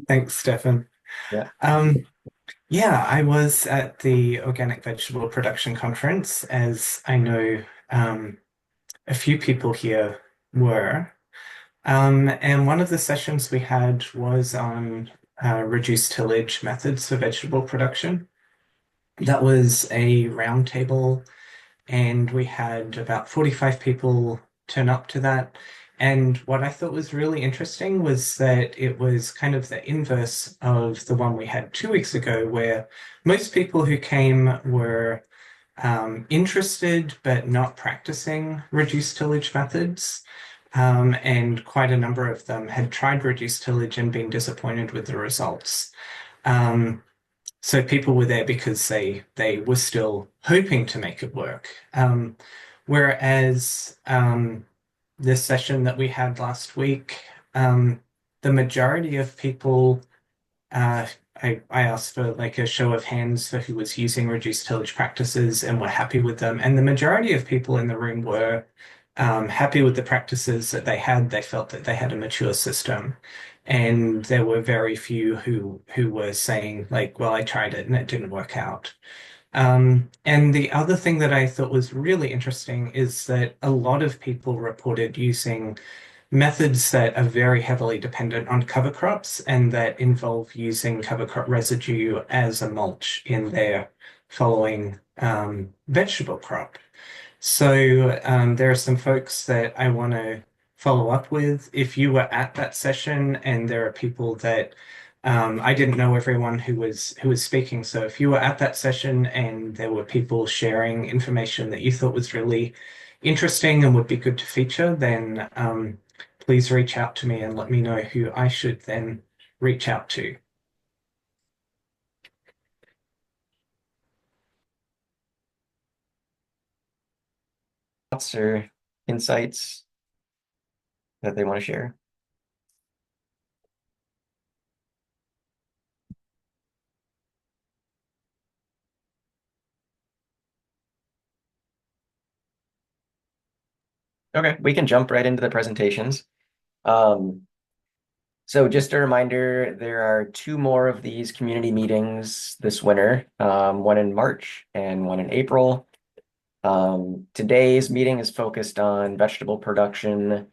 Thanks, Stefan. Yeah. Um, yeah, I was at the Organic Vegetable Production Conference, as I know a few people here were. And one of the sessions we had was on reduced tillage methods for vegetable production. That was a roundtable, and we had about 45 people turn up to that. And what I thought was really interesting was that it was kind of the inverse of the one we had 2 weeks ago, where most people who came were interested but not practicing reduced tillage methods. And quite a number of them had tried reduced tillage and been disappointed with the results. Um, so people were there because they were still hoping to make it work. Whereas this session that we had last week, the majority of people, uh, I asked for like a show of hands for who was using reduced tillage practices and were happy with them. And the majority of people in the room were happy with the practices that they had. They felt that they had a mature system. And there were very few who were saying like, well, I tried it and it didn't work out. And the other thing that I thought was really interesting is that a lot of people reported using methods that are very heavily dependent on cover crops and that involve using cover crop residue as a mulch in their following vegetable crop. So there are some folks that I want to follow up with. If you were at that session, and there are people that I didn't know everyone who was speaking. So if you were at that session and there were people sharing information that you thought was really interesting and would be good to feature, then please reach out to me and let me know who I should then reach out to. Thoughts or insights that they want to share? Okay, we can jump right into the presentations. Um, so just a reminder, there are two more of these community meetings this winter, one in March and one in April. Today's meeting is focused on vegetable production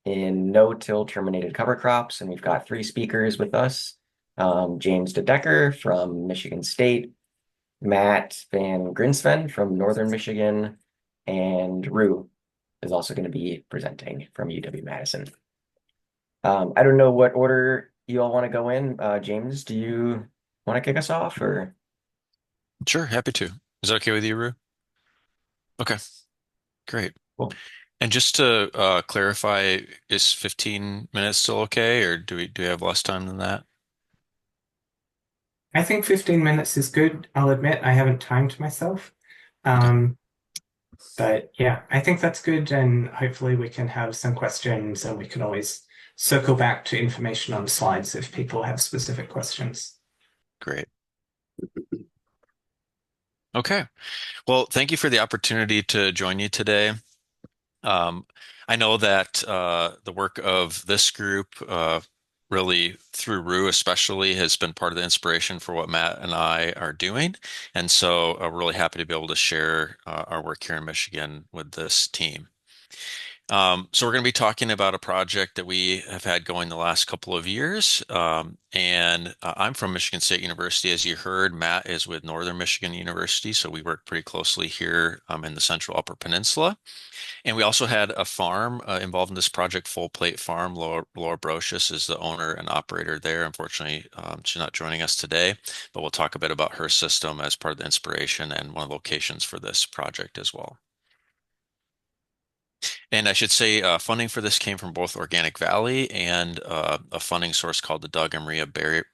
in no-till terminated cover crops, and we've got three speakers with us. James DeDecker from Michigan State, Matt Van Grinsven from Northern Michigan, and Rue is also going to be presenting from UW-Madison. I don't know what order you all want to go in. James, do you want to kick us off or? Sure, happy to. Is that okay with you, Rue? Okay, great. Cool. And just to clarify, is 15 minutes still okay, or do we have less time than that? I think 15 minutes is good. I'll admit I haven't timed myself. Okay, Um, But yeah, I think that's good. And hopefully we can have some questions and we can always circle back to information on the slides if people have specific questions. great. Okay. Well, thank you for the opportunity to join you today. Um, I know that the work of this group, really through Rue especially, has been part of the inspiration for what Matt and I are doing. And so we're really happy to be able to share our work here in Michigan with this team. So we're going to be talking about a project that we have had going the last couple of years. And I'm from Michigan State University. As you heard, Matt is with Northern Michigan University. So we work pretty closely here in the Central Upper Peninsula. And we also had a farm involved in this project, Full Plate Farm. Laura Brocious is the owner and operator there. Unfortunately, she's not joining us today, but we'll talk a bit about her system as part of the inspiration and one of the locations for this project as well. And I should say funding for this came from both Organic Valley and a funding source called the Doug and Maria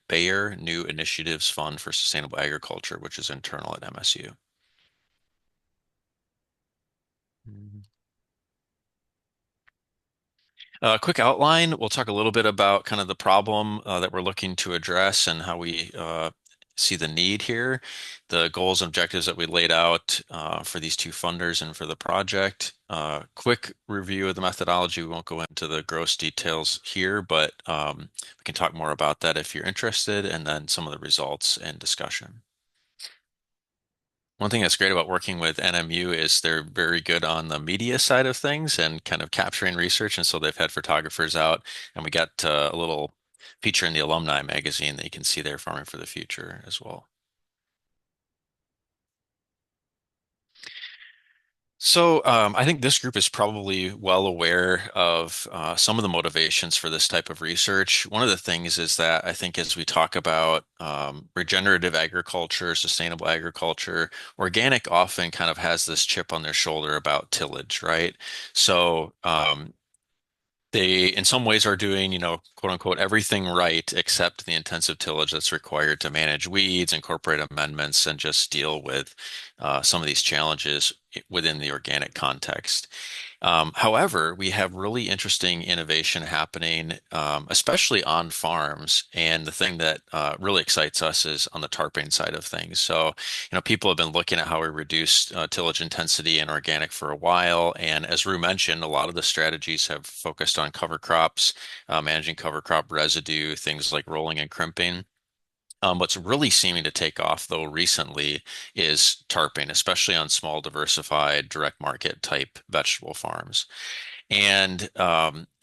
Bayer New Initiatives Fund for Sustainable Agriculture, which is internal at MSU. Quick outline, we'll talk a little bit about kind of the problem that we're looking to address and how we see the need here, the goals and objectives that we laid out for these two funders and for the project. Quick review of the methodology. We won't go into the gross details here, but we can talk more about that if you're interested, and then some of the results and discussion. One thing that's great about working with NMU is they're very good on the media side of things and kind of capturing research. And so they've had photographers out, and we got a little feature in the alumni magazine that you can see there, Farming for the Future as well. So I think this group is probably well aware of some of the motivations for this type of research. One of the things is that I think as we talk about regenerative agriculture, sustainable agriculture, organic often kind of has this chip on their shoulder about tillage, right? So they in some ways are doing, quote unquote, everything right except the intensive tillage that's required to manage weeds, incorporate amendments, and just deal with some of these challenges within the organic context. However, we have really interesting innovation happening, especially on farms. And the thing that really excites us is on the tarping side of things. So, people have been looking at how we reduce tillage intensity in organic for a while. And as Rue mentioned, a lot of the strategies have focused on cover crops, managing cover crop residue, things like rolling and crimping. What's really seeming to take off, though, recently is tarping, especially on small, diversified, direct market type vegetable farms. And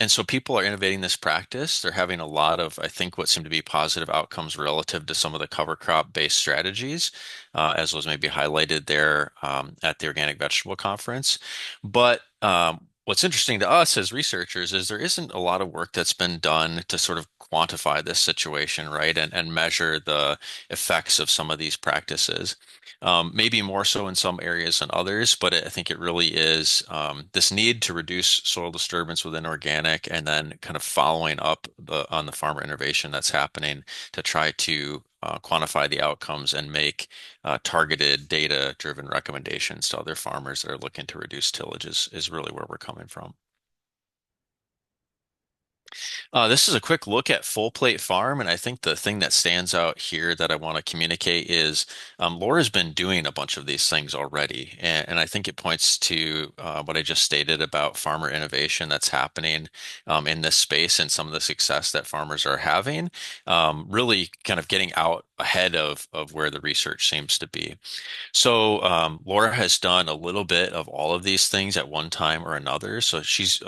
so people are innovating this practice. They're having a lot of, I think, what seem to be positive outcomes relative to some of the cover crop based strategies, as was maybe highlighted there at the Organic Vegetable Conference. But what's interesting to us as researchers is there isn't a lot of work that's been done to sort of quantify this situation, right? And measure the effects of some of these practices. Maybe more so in some areas than others, but I think it really is this need to reduce soil disturbance within organic and then kind of following up on the farmer innovation that's happening to try to quantify the outcomes and make targeted data-driven recommendations to other farmers that are looking to reduce tillage is really where we're coming from. This is a quick look at Full Plate Farm, and I think the thing that stands out here that I want to communicate is Laura's been doing a bunch of these things already, and I think it points to what I just stated about farmer innovation that's happening in this space and some of the success that farmers are having, really kind of getting out ahead of where the research seems to be. So Laura has done a little bit of all of these things at one time or another. So she's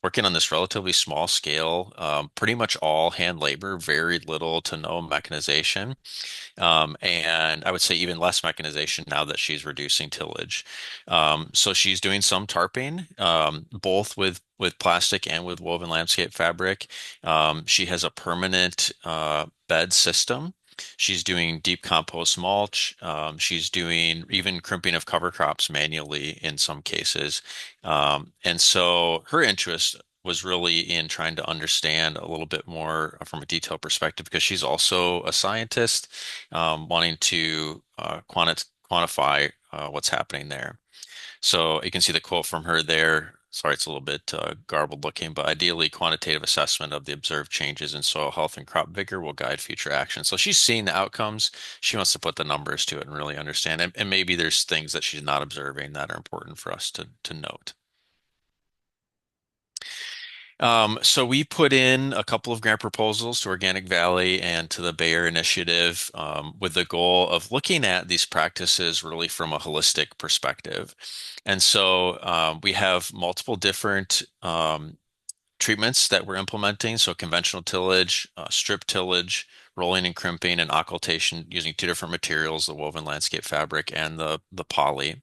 working on this relatively small scale, pretty much all hand labor, very little to no mechanization. And I would say even less mechanization now that she's reducing tillage. So she's doing some tarping, both with plastic and with woven landscape fabric. She has a permanent bed system. She's doing deep compost mulch. She's doing even crimping of cover crops manually in some cases. And so her interest was really in trying to understand a little bit more from a detailed perspective because she's also a scientist, wanting to quantify what's happening there. So you can see the quote from her there. Sorry, it's a little bit garbled looking, but ideally, quantitative assessment of the observed changes in soil health and crop vigor will guide future action. So she's seeing the outcomes. She wants to put the numbers to it and really understand. And maybe there's things that she's not observing that are important for us to note. So we put in a couple of grant proposals to Organic Valley and to the Bayer Initiative with the goal of looking at these practices really from a holistic perspective. And so we have multiple different treatments that we're implementing. So conventional tillage, strip tillage, rolling and crimping, and occultation using two different materials, the woven landscape fabric and the poly.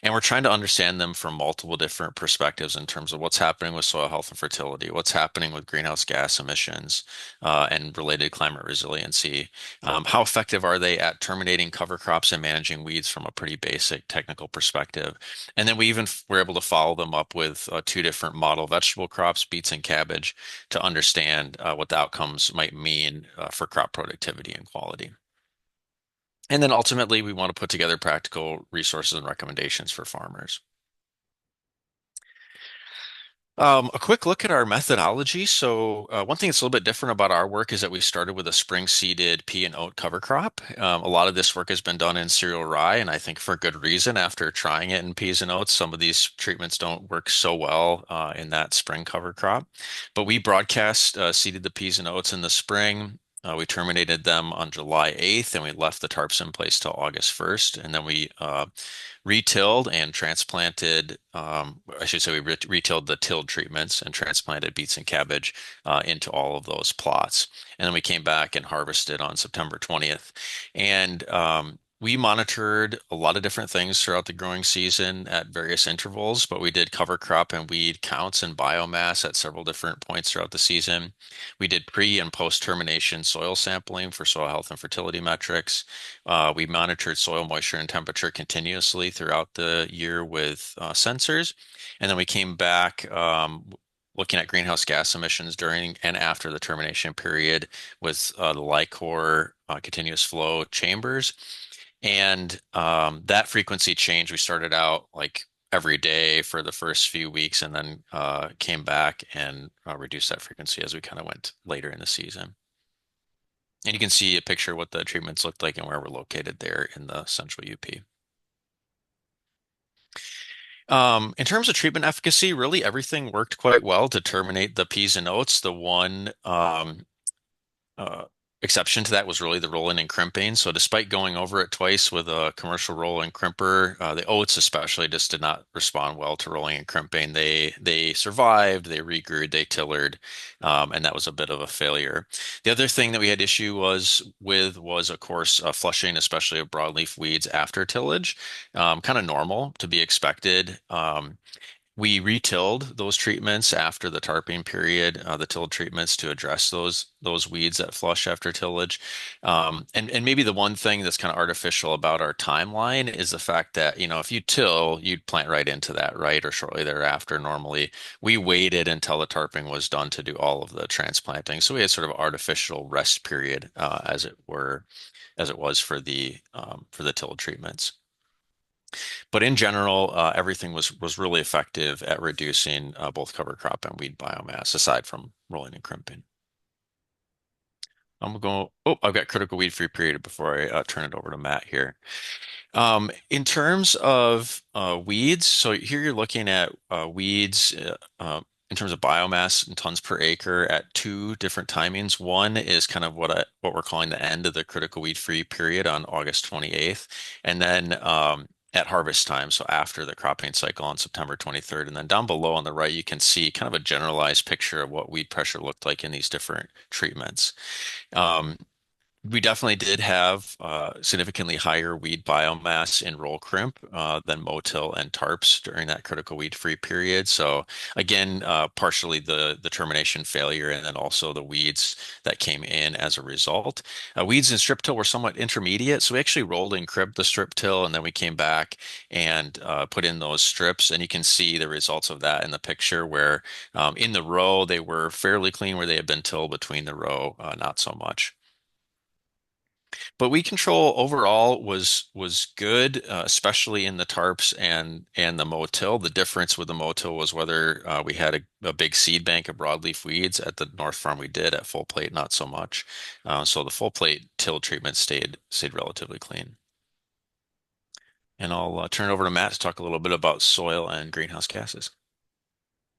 And we're trying to understand them from multiple different perspectives in terms of what's happening with soil health and fertility, what's happening with greenhouse gas emissions and related climate resiliency. How effective are they at terminating cover crops and managing weeds from a pretty basic technical perspective? And then we even were able to follow them up with two different model vegetable crops, beets and cabbage, to understand what the outcomes might mean for crop productivity and quality. And then ultimately, we want to put together practical resources and recommendations for farmers. A quick look at our methodology. So, one thing that's a little bit different about our work is that we started with a spring-seeded pea and oat cover crop. A lot of this work has been done in cereal rye, and I think for good reason. After trying it in peas and oats, some of these treatments don't work so well in that spring cover crop. But we broadcast seeded the peas and oats in the spring. We terminated them on July 8th, and we left the tarps in place till August 1st. And then we retilled and transplanted, I should say we retilled the tilled treatments and transplanted beets and cabbage into all of those plots. And then we came back and harvested on September 20th. And we monitored a lot of different things throughout the growing season at various intervals, but we did cover crop and weed counts and biomass at several different points throughout the season. We did pre and post termination soil sampling for soil health and fertility metrics. We monitored soil moisture and temperature continuously throughout the year with sensors. And then we came back looking at greenhouse gas emissions during and after the termination period with the LICOR continuous flow chambers. And that frequency change, we started out like every day for the first few weeks and then came back and reduced that frequency as we kind of went later in the season. And you can see a picture of what the treatments looked like and where we're located there in the central UP. In terms of treatment efficacy, really everything worked quite well to terminate the peas and oats. The one uh, exception to that was really the rolling and crimping. So despite going over it twice with a commercial roll and crimper, the oats especially just did not respond well to rolling and crimping. They survived, they regrew, they tillered, and that was a bit of a failure. The other thing that we had issue was of course flushing, especially of broadleaf weeds after tillage, kind of normal to be expected. We retilled those treatments after the tarping period, the tilled treatments to address those weeds that flush after tillage. And maybe the one thing that's kind of artificial about our timeline is the fact that, if you till, you'd plant right into that, right? Or shortly thereafter, normally. We waited until the tarping was done to do all of the transplanting. So we had sort of artificial rest period, as it were, as it was for the tilled treatments. But in general, everything was really effective at reducing both cover crop and weed biomass, aside from rolling and crimping. I'm going. Oh, I've got critical weed free period before I turn it over to Matt here. In terms of weeds, so here you're looking at weeds in terms of biomass in tons per acre at two different timings. One is kind of what we're calling the end of the critical weed free period on August 28th, and then at harvest time, so after the cropping cycle on September 23rd. And then down below on the right, you can see kind of a generalized picture of what weed pressure looked like in these different treatments. Um, we definitely did have significantly higher weed biomass in roll crimp than motil and tarps during that critical weed-free period. So again, partially the termination failure and then also the weeds that came in as a result. Weeds in strip till were somewhat intermediate, so we actually rolled and cribbed the strip till, and then we came back and put in those strips, and you can see the results of that in the picture where in the row they were fairly clean where they had been tilled between the row, not so much. But weed control overall was good, especially in the tarps and the motil. The difference with the motil was whether we had a big seed bank of broadleaf weeds. At the North Farm we did. At Full Plate, not so much. So the Full Plate till treatment stayed relatively clean. And I'll turn it over to Matt to talk a little bit about soil and greenhouse gases.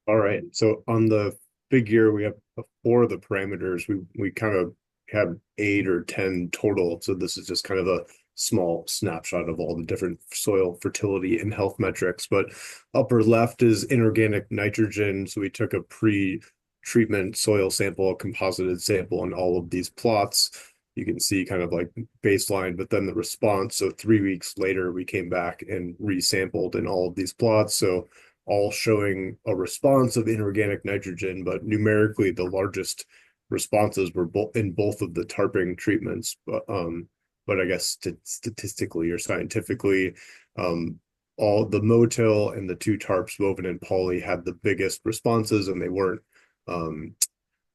All right. So on the figure, we have four of the parameters. We kind of have 8 or 10 total. So this is just kind of a small snapshot of all the different soil fertility and health metrics. But upper left is inorganic nitrogen. So we took a pre-treatment soil sample, a composited sample on all of these plots. You can see kind of like baseline, but then the response. So 3 weeks later, we came back and resampled in all of these plots. So all showing a response of inorganic nitrogen, but numerically the largest responses were in both of the tarping treatments. But I guess statistically or scientifically, all the motil and the two tarps, woven and poly, had the biggest responses, and they weren't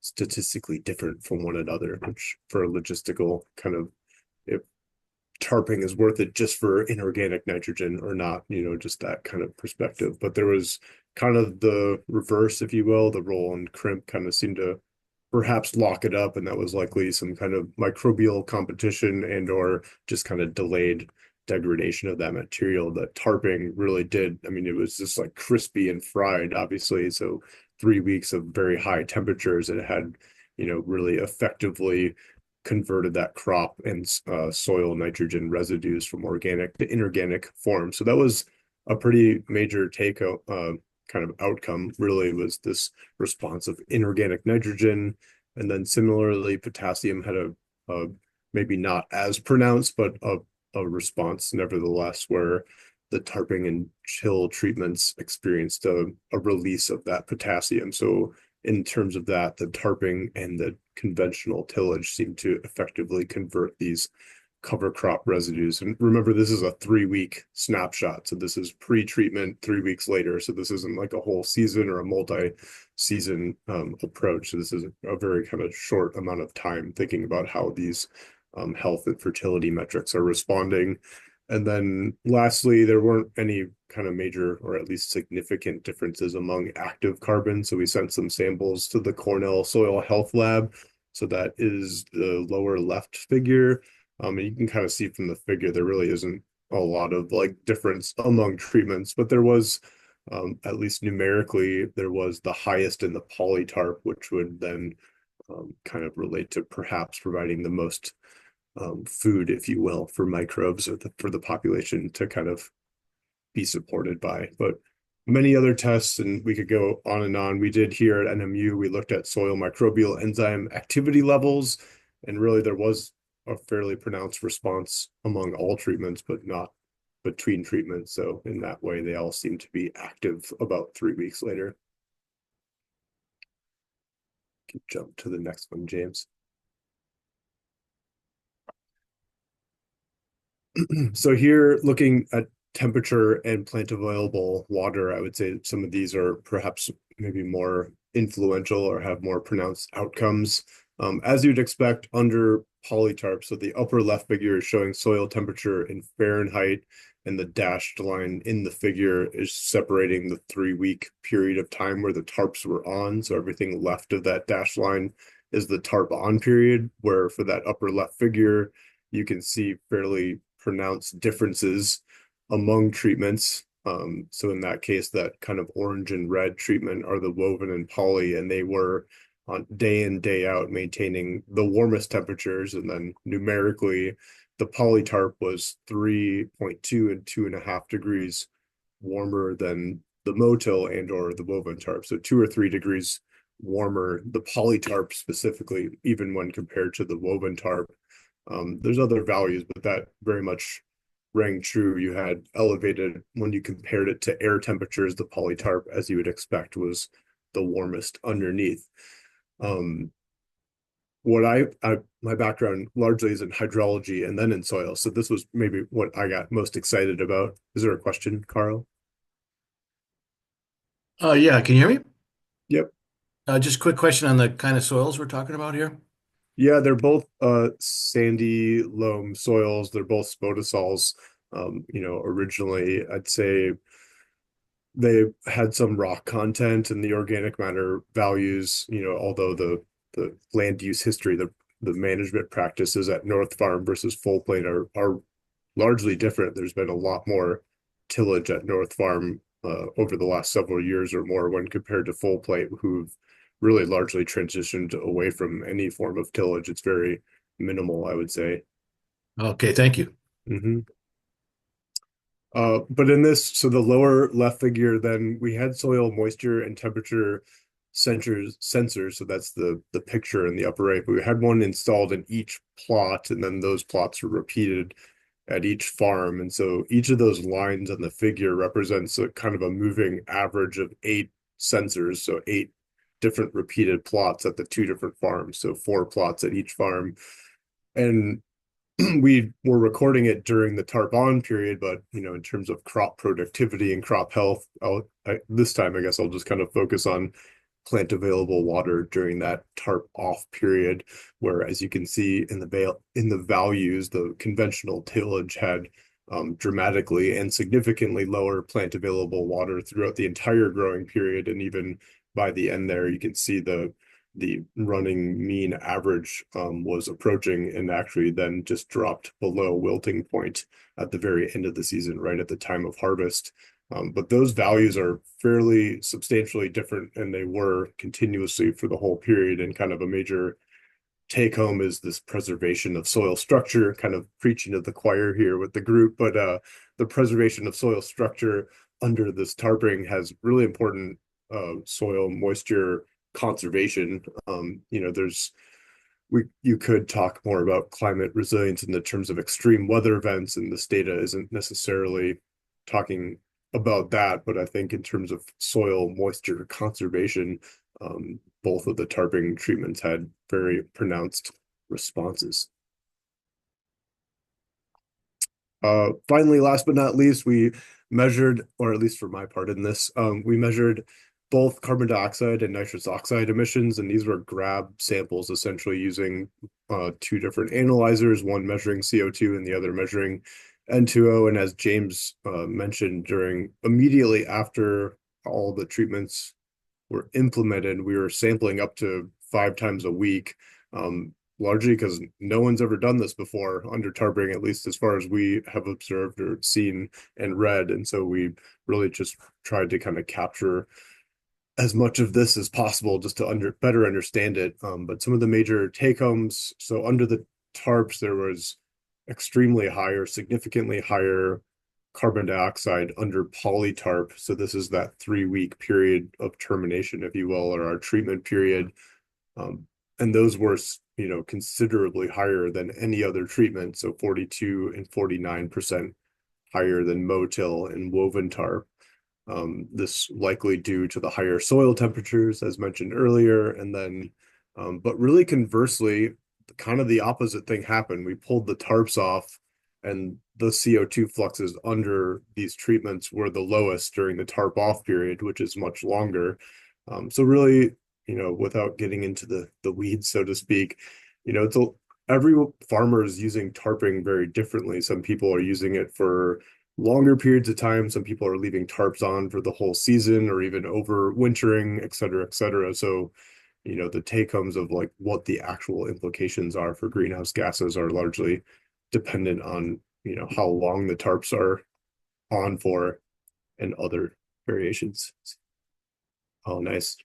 statistically different from one another, which for a logistical kind of, if tarping is worth it just for inorganic nitrogen or not, just that kind of perspective. But there was kind of the reverse, if you will. The roll and crimp kind of seemed to perhaps lock it up, and that was likely some kind of microbial competition and or just kind of delayed degradation of that material. That tarping really did. I mean, it was just like crispy and fried, obviously. So 3 weeks of very high temperatures, it had, really effectively converted that crop and soil nitrogen residues from organic to inorganic form. So that was a pretty major kind of outcome, really, was this response of inorganic nitrogen. And then similarly, potassium had a maybe not as pronounced, but a response nevertheless, where the tarping and chill treatments experienced a release of that potassium. So in terms of that, the tarping and the conventional tillage seem to effectively convert these cover crop residues. And remember, this is a 3 week snapshot. So this is pre-treatment 3 weeks later. So this isn't like a whole season or a multi-season approach. So this is a very kind of short amount of time thinking about how these health and fertility metrics are responding. And then lastly, there weren't any kind of major or at least significant differences among active carbon. So we sent some samples to the Cornell Soil Health Lab. So that is the lower left figure. And you can kind of see from the figure, there really isn't a lot of like difference among treatments, but there was, at least numerically, there was the highest in the polytarp, which would then kind of relate to perhaps providing the most food, if you will, for microbes or for the population to kind of be supported by. But many other tests, and we could go on and on. We did here at NMU, we looked at soil microbial enzyme activity levels, and really there was a fairly pronounced response among all treatments, but not between treatments. So in that way, they all seem to be active about 3 weeks later. Can jump to the next one, James. So here, looking at temperature and plant available water, I would say some of these are perhaps maybe more influential or have more pronounced outcomes. As you'd expect under polytarp, so the upper left figure is showing soil temperature in Fahrenheit, and the dashed line in the figure is separating the 3 week period of time where the tarps were on. So everything left of that dashed line is the tarp on period, where for that upper left figure, you can see fairly pronounced differences among treatments. So in that case, that kind of orange and red treatment are the woven and poly, and they were on day in, day out, maintaining the warmest temperatures. And then numerically, the polytarp was 3.2 and 2.5 degrees warmer than the motil and or the woven tarp. So 2 or 3 degrees warmer, the polytarp specifically, even when compared to the woven tarp. There's other values, but that very much rang true. You had elevated when you compared it to air temperatures. The polytarp, as you would expect, was the warmest underneath. My background largely is in hydrology and then in soil, so this was maybe what I got most excited about. Is there a question, Carl? Yeah, can you hear me? Yep. Just a quick question on the kind of soils we're talking about here. Yeah, they're both sandy loam soils. They're both spodosols. Originally I'd say they had some rock content and the organic matter values, although the land use history, the management practices at North Farm versus Full Plain are largely different. There's been a lot more tillage at North Farm over the last several years or more when compared to Full Plain, who've really largely transitioned away from any form of tillage. It's very minimal, I would say. Okay, thank you. Mm-hmm. But in this, so the lower left figure, then we had soil moisture and temperature sensors. So that's the picture in the upper right. But we had one installed in each plot, and then those plots were repeated at each farm. And so each of those lines on the figure represents a kind of a moving average of 8 sensors. So 8 different repeated plots at the 2 different farms. So 4 plots at each farm. And we were recording it during the tarp on period, but in terms of crop productivity and crop health, this time I guess I'll just kind of focus on plant available water during that tarp off period, where as you can see in the values, the conventional tillage had dramatically and significantly lower plant available water throughout the entire growing period. And even by the end there, you can see the running mean average was approaching and actually then just dropped below wilting point at the very end of the season, right at the time of harvest. But those values are fairly substantially different, and they were continuously for the whole period. And kind of a major take home is this preservation of soil structure, kind of preaching to the choir here with the group, but the preservation of soil structure under this tarping has really important soil moisture conservation. You could talk more about climate resilience in the terms of extreme weather events, and this data isn't necessarily talking about that, but I think in terms of soil moisture conservation, both of the tarping treatments had very pronounced responses. Finally, last but not least, we measured, or at least for my part in this, we measured both carbon dioxide and nitrous oxide emissions, and these were grab samples essentially using two different analyzers, one measuring CO2 and the other measuring N2O. And as James mentioned, immediately after all the treatments were implemented, we were sampling up to 5 times a week, largely because no one's ever done this before under tarping, at least as far as we have observed or seen and read. And so we really just tried to kind of capture as much of this as possible just to better understand it. But some of the major take homes, so under the tarps, there was extremely higher, significantly higher carbon dioxide under polytarp. So this is that 3-week period of termination, if you will, or our treatment period. And those were, considerably higher than any other treatment. So 42 and 49% higher than Motil and woven tarp. This likely due to the higher soil temperatures, as mentioned earlier. And then, but really conversely, kind of the opposite thing happened. We pulled the tarps off, and the CO2 fluxes under these treatments were the lowest during the tarp off period, which is much longer. So really, without getting into the weeds, so to speak, every farmer is using tarping very differently. Some people are using it for longer periods of time. Some people are leaving tarps on for the whole season or even overwintering, et cetera, et cetera. So, the take homes of like what the actual implications are for greenhouse gases are largely dependent on, how long the tarps are on for and other variations. Oh, nice.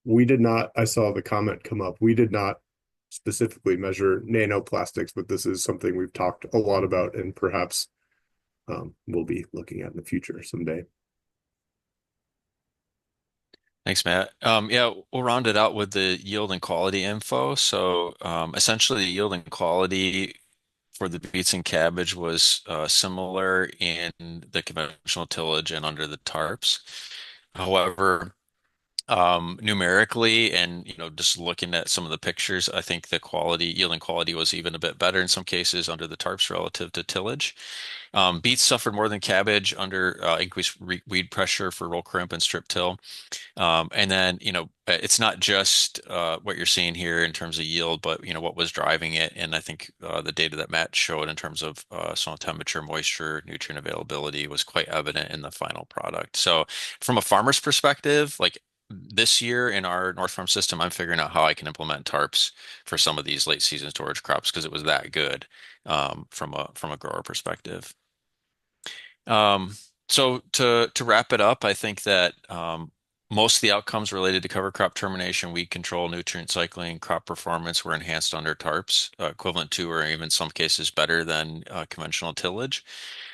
We did not, I saw the comment come up. We did not specifically measure nanoplastics, but this is something we've talked a lot about and perhaps we'll be looking at in the future someday. Thanks, Matt. Yeah, we'll round it out with the yield and quality info. So essentially, the yield and quality for the beets and cabbage was similar in the conventional tillage and under the tarps. However, numerically and just looking at some of the pictures, I think the yield and quality was even a bit better in some cases under the tarps relative to tillage. Beets suffered more than cabbage under increased weed pressure for roll crimp and strip till. And then, it's not just what you're seeing here in terms of yield, but, what was driving it. And I think the data that Matt showed in terms of soil temperature, moisture, nutrient availability was quite evident in the final product. So from a farmer's perspective, like this year in our North Farm system, I'm figuring out how I can implement tarps for some of these late season storage crops because it was that good from a grower perspective. So to wrap it up, I think that most of the outcomes related to cover crop termination, weed control, nutrient cycling, crop performance were enhanced under tarps, equivalent to or even in some cases better than conventional tillage.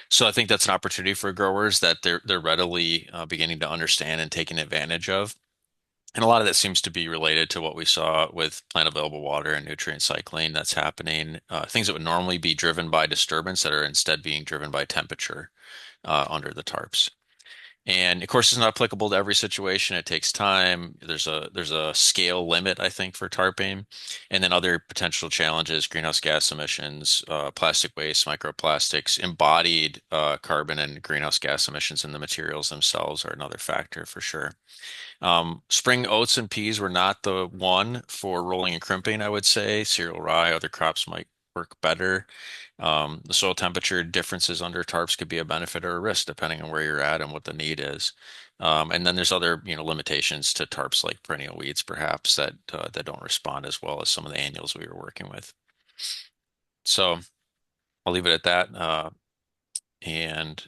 So I think that's an opportunity for growers that they're readily beginning to understand and taking advantage of. And a lot of that seems to be related to what we saw with plant available water and nutrient cycling that's happening. Things that would normally be driven by disturbance that are instead being driven by temperature under the tarps. And of course, it's not applicable to every situation. It takes time. There's a scale limit, I think, for tarping, and then other potential challenges: greenhouse gas emissions, plastic waste, microplastics, embodied carbon and greenhouse gas emissions in the materials themselves are another factor for sure. Spring oats and peas were not the one for rolling and crimping, I would say. Cereal rye, other crops might work better. The soil temperature differences under tarps could be a benefit or a risk depending on where you're at and what the need is. And then there's other, limitations to tarps like perennial weeds, perhaps that don't respond as well as some of the annuals we were working with. So I'll leave it at that. And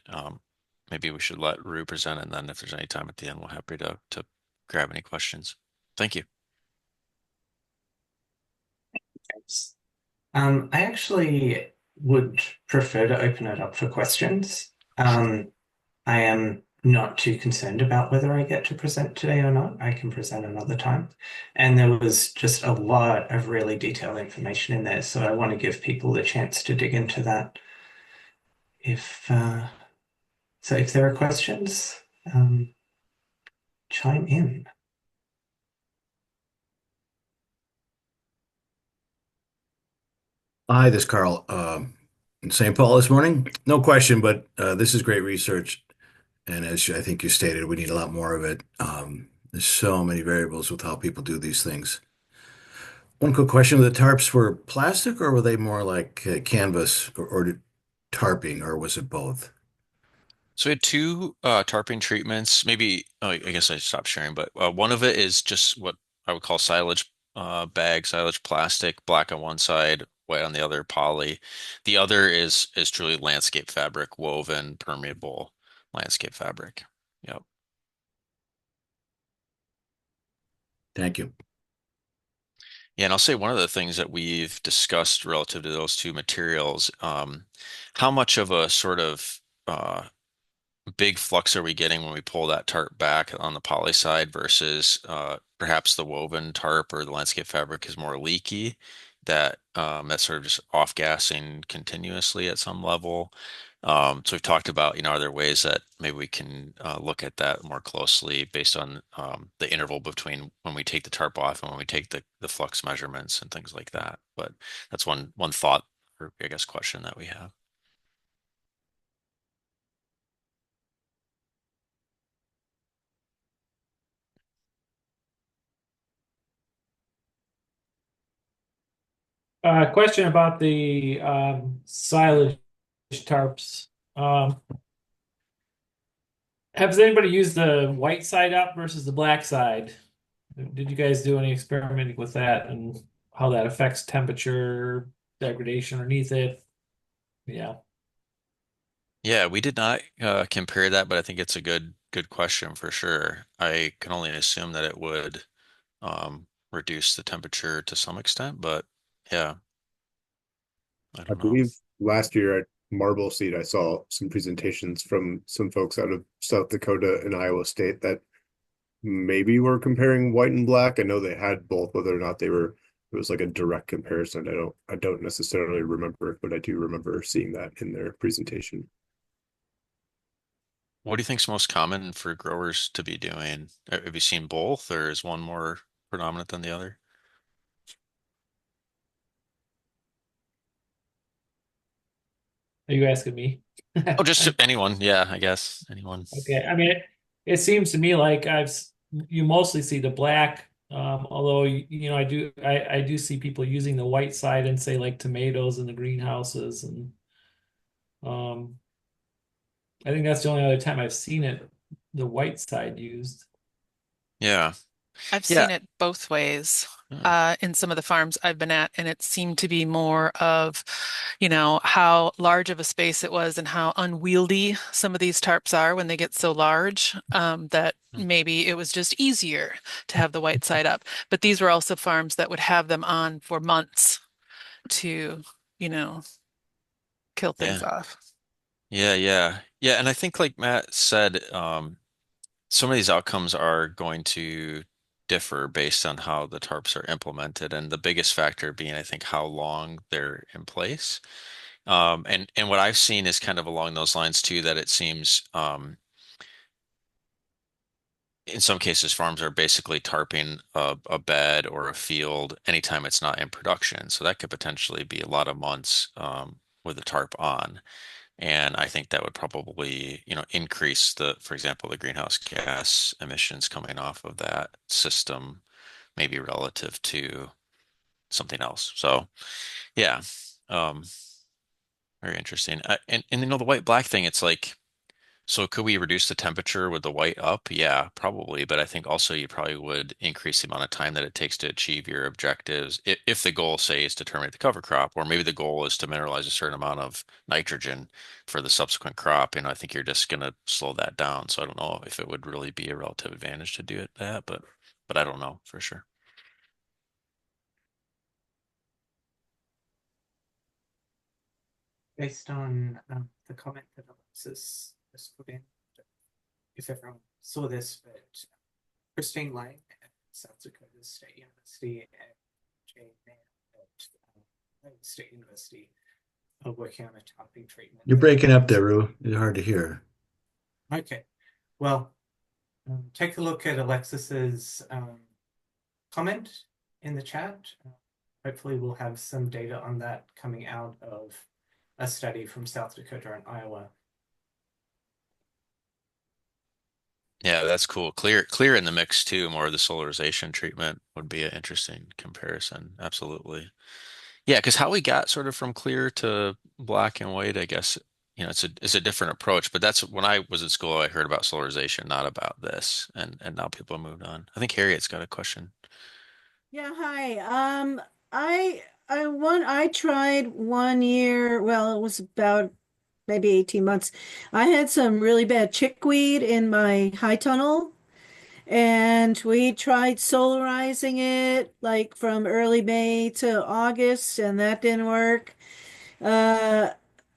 maybe we should let Rue present, and then if there's any time at the end, we're happy to grab any questions. Thank you. Thanks. I actually would prefer to open it up for questions. I am not too concerned about whether I get to present today or not. I can present another time. And there was just a lot of really detailed information in there, so I want to give people the chance to dig into that. If there are questions, chime in. Hi, this is Carl in St. Paul this morning. No question, but this is great research. And as I think you stated, we need a lot more of it. There's so many variables with how people do these things. One quick question, the tarps were plastic or were they more like canvas or tarping, or was it both? So we had two tarping treatments. Maybe I guess I stopped sharing, but one of it is just what I would call silage bag, silage plastic, black on one side, white on the other, poly. The other is truly landscape fabric, woven, permeable landscape fabric. Yep. Thank you. Yeah, and I'll say one of the things that we've discussed relative to those two materials, how much of a sort of big flux are we getting when we pull that tarp back on the poly side versus perhaps the woven tarp or the landscape fabric is more leaky, that's sort of just off-gassing continuously at some level. So we've talked about, are there ways that maybe we can look at that more closely based on the interval between when we take the tarp off and when we take the flux measurements and things like that. But that's one thought or I guess question that we have. Question about the silage tarps. Has anybody used the white side up versus the black side? Did you guys do any experimenting with that and how that affects temperature degradation underneath it? Yeah. Yeah, we did not compare that, but I think it's a good question for sure. I can only assume that it would reduce the temperature to some extent, but yeah, I I don't know. believe last year at Marble Seed, I saw some presentations from some folks out of South Dakota and Iowa State that maybe were comparing white and black. I know they had both, whether or not it was like a direct comparison. I don't necessarily remember, but I do remember seeing that in their presentation. What do you think's most common for growers to be doing? Have you seen both, or is one more predominant than the other? Are you asking me? Oh, just anyone. Yeah, I guess anyone. Okay. I mean, it seems to me like you mostly see the black, although I do see people using the white side and say like tomatoes in the greenhouses and um I think that's the only other time I've seen it, the white side used. Yeah. I've Yeah. seen it both ways Yeah. in some of the farms I've been at, and it seemed to be more of, how large of a space it was and how unwieldy some of these tarps are when they get so large, that maybe it was just easier to have the white side up. But these were also farms that would have them on for months to, you know, kill things Yeah. off. Yeah, yeah. Yeah, and I think like Matt said, some of these outcomes are going to differ based on how the tarps are implemented, and the biggest factor being, I think, how long they're in place. And what I've seen is kind of along those lines too, that it seems in some cases farms are basically tarping a bed or a field anytime it's not in production. So that could potentially be a lot of months with the tarp on. And I think that would probably, increase for example, the greenhouse gas emissions coming off of that system, maybe relative to something else. So, yeah. Um, very interesting. And you know the white black thing, it's like, so could we reduce the temperature with the white up? Yeah, probably. But I think also you probably would increase the amount of time that it takes to achieve your objectives. If the goal, say, is to terminate the cover crop, or maybe the goal is to mineralize a certain amount of nitrogen for the subsequent crop, I think you're just going to slow that down. So I don't know if it would really be a relative advantage to do it that, but I don't know for sure. Based on the comment that Alexis has put in, if everyone saw this, but Christine Lang at South Dakota State University and Jane Mann at Iowa State University are working on a tarping treatment. You're breaking up there, Rue. It's hard to hear. Okay, well, take a look at Alexis's comment in the chat. Hopefully we'll have some data on that coming out of a study from South Dakota and Iowa. Yeah, that's cool. Clear in the mix too. More of the solarization treatment would be an interesting comparison. Absolutely. Yeah, because how we got sort of from clear to black and white, I guess, it's a different approach. But that's when I was at school, I heard about solarization, not about this, and now people have moved on. I think Harriet's got a question. Yeah, hi. I tried 1 year, well, it was about maybe 18 months. I had some really bad chickweed in my high tunnel, and we tried solarizing it like from early May to August, and that didn't work. Uh,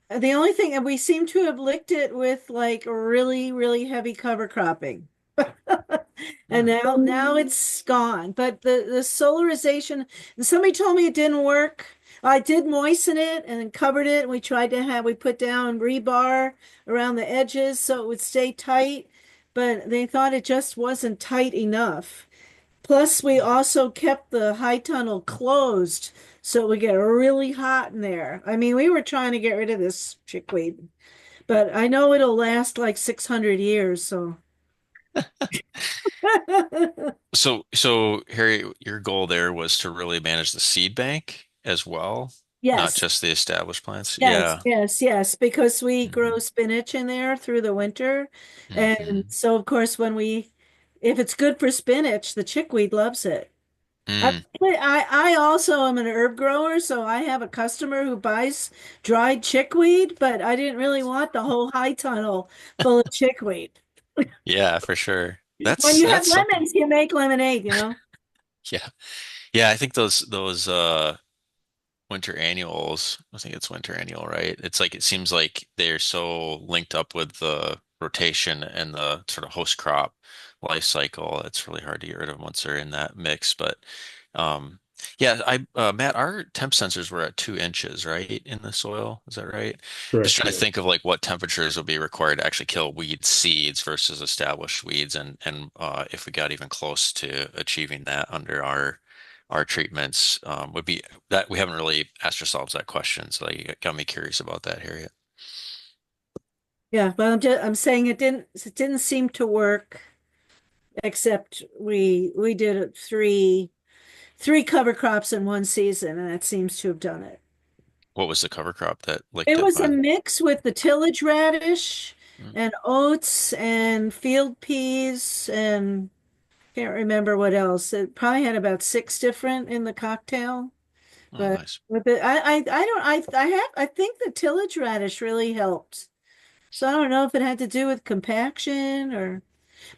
the only thing, and we seem to have licked it with like really, really heavy cover cropping. And now it's gone. But the solarization, and somebody told me it didn't work. I did moisten it and then covered it. And we put down rebar around the edges so it would stay tight, but they thought it just wasn't tight enough. Plus, we also kept the high tunnel closed so it would get really hot in there. I mean, we were trying to get rid of this chickweed, but I know it'll last like 600 years, so. So Harriet, your goal there was to really manage the seed bank as well, not Yes. just the established plants. Yes, Yeah. yes, yes, because we grow Hmm. spinach in there through the winter. And Hmm. so, of course, if it's good for spinach, the chickweed loves it. Mm. I also am an herb grower, so I have a customer who buys dried chickweed, but I didn't really want the whole high tunnel full of chickweed. Yeah, for sure. When That's you have that's something. lemons, you make lemonade, you know? Yeah. Yeah, I think those winter annuals, I think it's winter annual, right? It's like it seems like they're so linked up with the rotation and the sort of host crop life cycle. It's really hard to get rid of them once they're in that mix. But um yeah, Matt, our temp sensors were at 2 inches, right, in the soil. Is that right? Just Correct. trying to Yeah. think of like what temperatures would be required to actually kill weed seeds versus established weeds, and if we got even close to achieving that under our treatments, would be that we haven't really asked ourselves that question. So you got me curious about that, Harriet. Yeah, but I'm saying it didn't seem to work, except we did three cover crops in one season, and that seems to have done it. What was the cover crop that licked It it was a fine? mix with the tillage radish Mm. and oats and field peas and can't remember what else. It probably had about six different in the cocktail. Oh, But nice. with it, I don't I think the tillage radish really helped. So I don't know if it had to do with compaction or.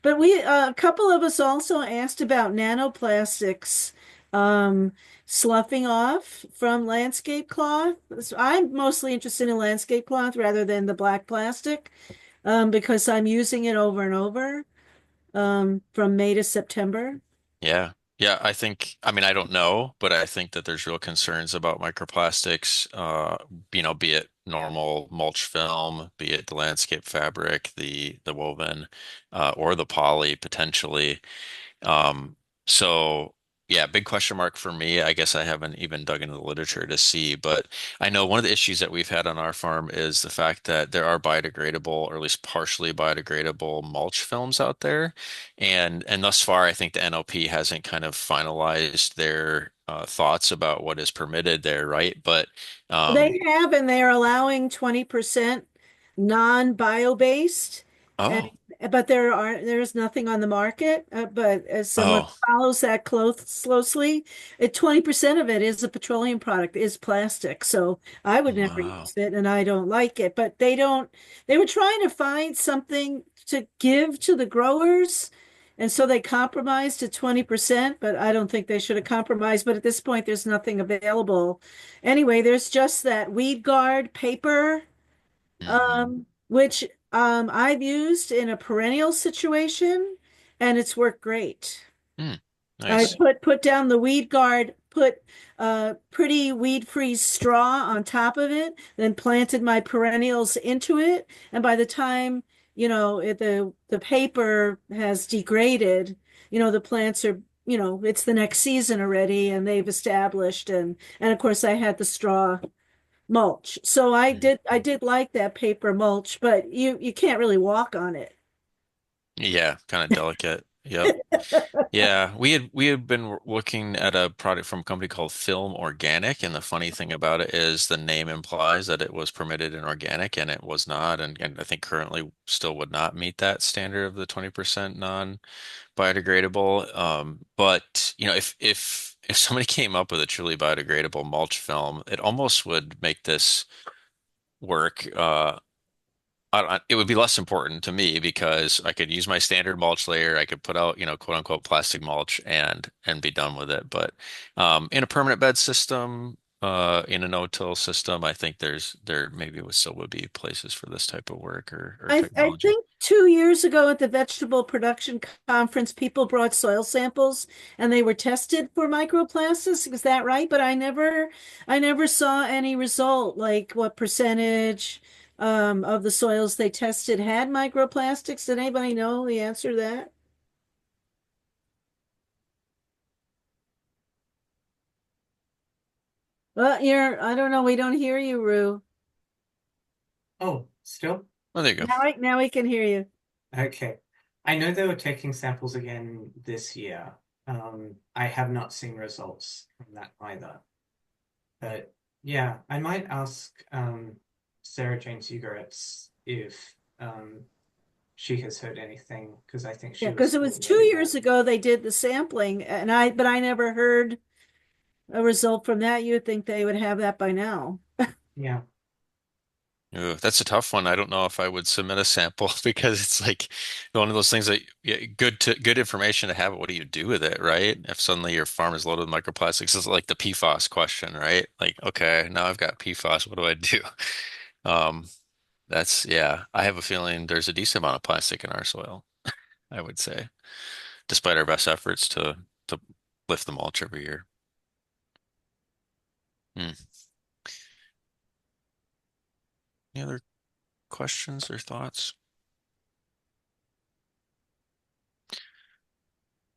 But a couple of us also asked about nanoplastics um, sloughing off from landscape cloth. So I'm mostly interested in landscape cloth rather than the black plastic because I'm using it over and over from May to September. Yeah. Yeah, I mean, I don't know, but I think that there's real concerns about microplastics, be it normal mulch film, be it the landscape fabric, the woven, or the poly potentially. Um, so yeah, big question mark for me. I guess I haven't even dug into the literature to see, but I know one of the issues that we've had on our farm is the fact that there are biodegradable, or at least partially biodegradable mulch films out there. And thus far, I think the NOP hasn't kind of finalized their thoughts about what is permitted there, right? But They um, have, and they are allowing 20% non-bio-based, and oh, but there's nothing on the market. But as someone oh, who follows that closely, 20% of it is a petroleum product, is plastic. So I would never wow. use it, and I don't like it. But they don't. They were trying to find something to give to the growers. And so they compromised to 20%, but I don't think they should have compromised. But at this point, there's nothing available. Anyway, there's just that weed guard paper, Hmm. which I've used in a perennial situation, and it's worked great. Hmm. I Nice. put down the weed guard, put pretty weed-free straw on top of it, then planted my perennials into it, and by the time the paper has degraded, the plants are it's the next season already, and they've established, and of course I had the straw mulch. So I Mhm. did like that paper mulch, but you can't really walk on it. Yeah, kind of delicate. Yep. Yeah, we had been looking at a product from a company called Film Organic, and the funny thing about it is the name implies that it was permitted in organic, and it was not, and I think currently still would not meet that standard of the 20% non-biodegradable. But if somebody came up with a truly biodegradable mulch film, it almost would make this work. It would be less important to me because I could use my standard mulch layer. I could put out, quote unquote, plastic mulch and be done with it. But in a permanent bed system, in a no-till system, I think there maybe would still would be places for this type of work or I technology. think 2 years ago at the vegetable production conference, people brought soil samples and they were tested for microplastics. Is that right? But I never saw any result, like what percentage of the soils they tested had microplastics. Did anybody know the answer to that? Well, I don't know. We don't hear you, Rue. Oh, still? Oh, there you go. Now we can hear you. Okay. I know they were taking samples again this year. I have not seen results from that either. But yeah, I might ask Sarah Jane Ugoretz if she has heard anything because I think Yeah, she was because it was two coordinating that. years ago they did the sampling, but I never heard a result from that. You'd think they would have that by now. Yeah. Ooh, that's a tough one. I don't know if I would submit a sample because it's like one of those things that yeah, good information to have. But what do you do with it, right? If suddenly your farm is loaded with microplastics, it's like the PFAS question, right? Like, okay, now I've got PFAS. What do I do? Um, yeah. I have a feeling there's a decent amount of plastic in our soil, I would say, despite our best efforts to lift the mulch every year. Hmm. Any other questions or thoughts?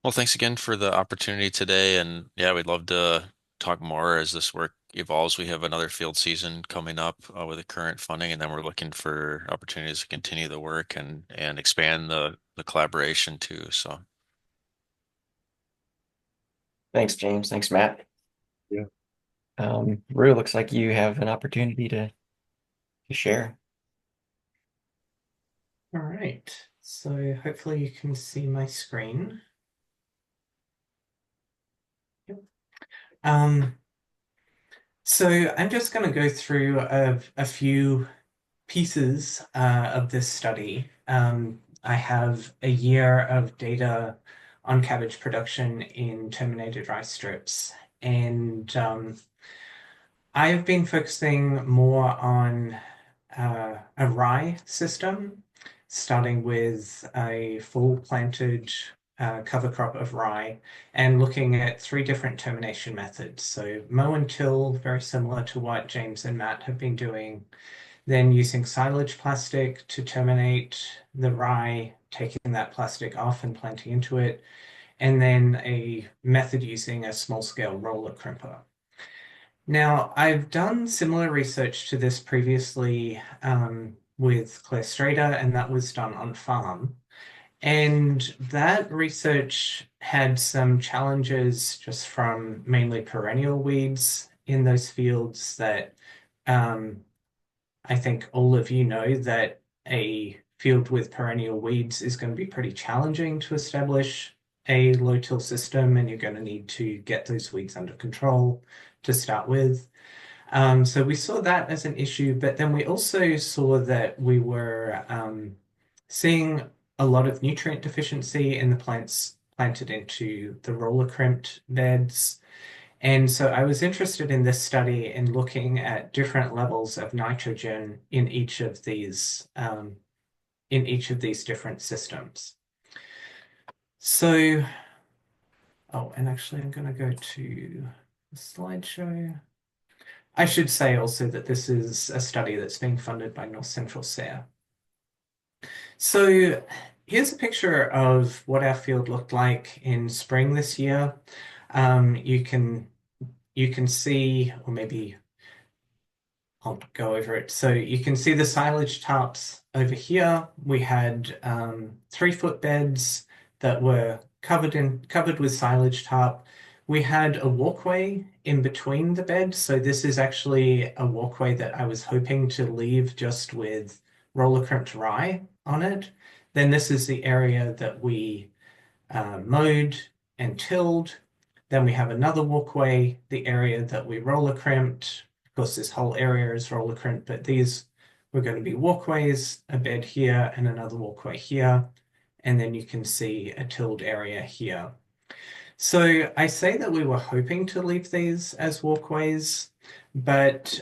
Well, thanks again for the opportunity today. And yeah, we'd love to talk more as this work evolves. We have another field season coming up with the current funding, and then we're looking for opportunities to continue the work and expand the collaboration too. So Thanks, James. Thanks, Matt. Yeah. Rue, looks like you have an opportunity to share. All right. So hopefully you can see my screen. Yep. Um, so I'm just going to go through a few pieces of this study. I have a year of data on cabbage production in terminated rice strips, and I have been focusing more on a rye system, starting with a full planted cover crop of rye and looking at three different termination methods. So mow and till, very similar to what James and Matt have been doing, then using silage plastic to terminate the rye, taking that plastic off and planting into it, and then a method using a small-scale roller crimper. Now, I've done similar research to this previously with Claire Strader, and that was done on farm. And that research had some challenges just from mainly perennial weeds in those fields that I think all of you know that a field with perennial weeds is going to be pretty challenging to establish a low-till system, and you're going to need to get those weeds under control to start with. So we saw that as an issue, but then we also saw that we were seeing a lot of nutrient deficiency in the plants planted into the roller crimped beds. And so I was interested in this study in looking at different levels of nitrogen in each of these different systems. So, oh, and actually I'm going to go to the slideshow. I should say also that this is a study that's being funded by North Central SARE. So here's a picture of what our field looked like in spring this year. You can see, or maybe I'll go over it. So you can see the silage tarps over here. We had 3-foot beds that were covered with silage tarp. We had a walkway in between the beds. So this is actually a walkway that I was hoping to leave just with roller crimped rye on it. Then this is the area that we mowed and tilled. Then we have another walkway, the area that we roller crimped. Of course, this whole area is roller crimped, but these were going to be walkways, a bed here and another walkway here. And then you can see a tilled area here. So I say that we were hoping to leave these as walkways, but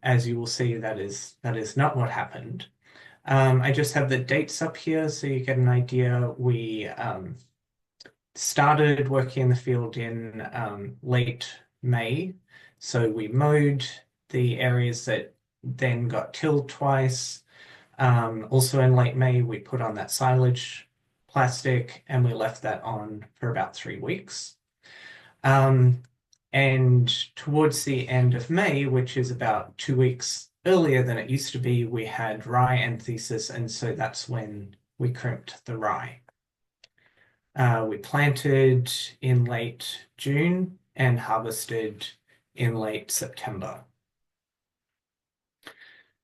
as you will see, that is not what happened. I just have the dates up here so you get an idea. We started working in the field in late May. So we mowed the areas that then got tilled twice. Also in late May, we put on that silage plastic and we left that on for about 3 weeks. And towards the end of May, which is about 2 weeks earlier than it used to be, we had rye anthesis, and so that's when we crimped the rye. We planted in late June and harvested in late September.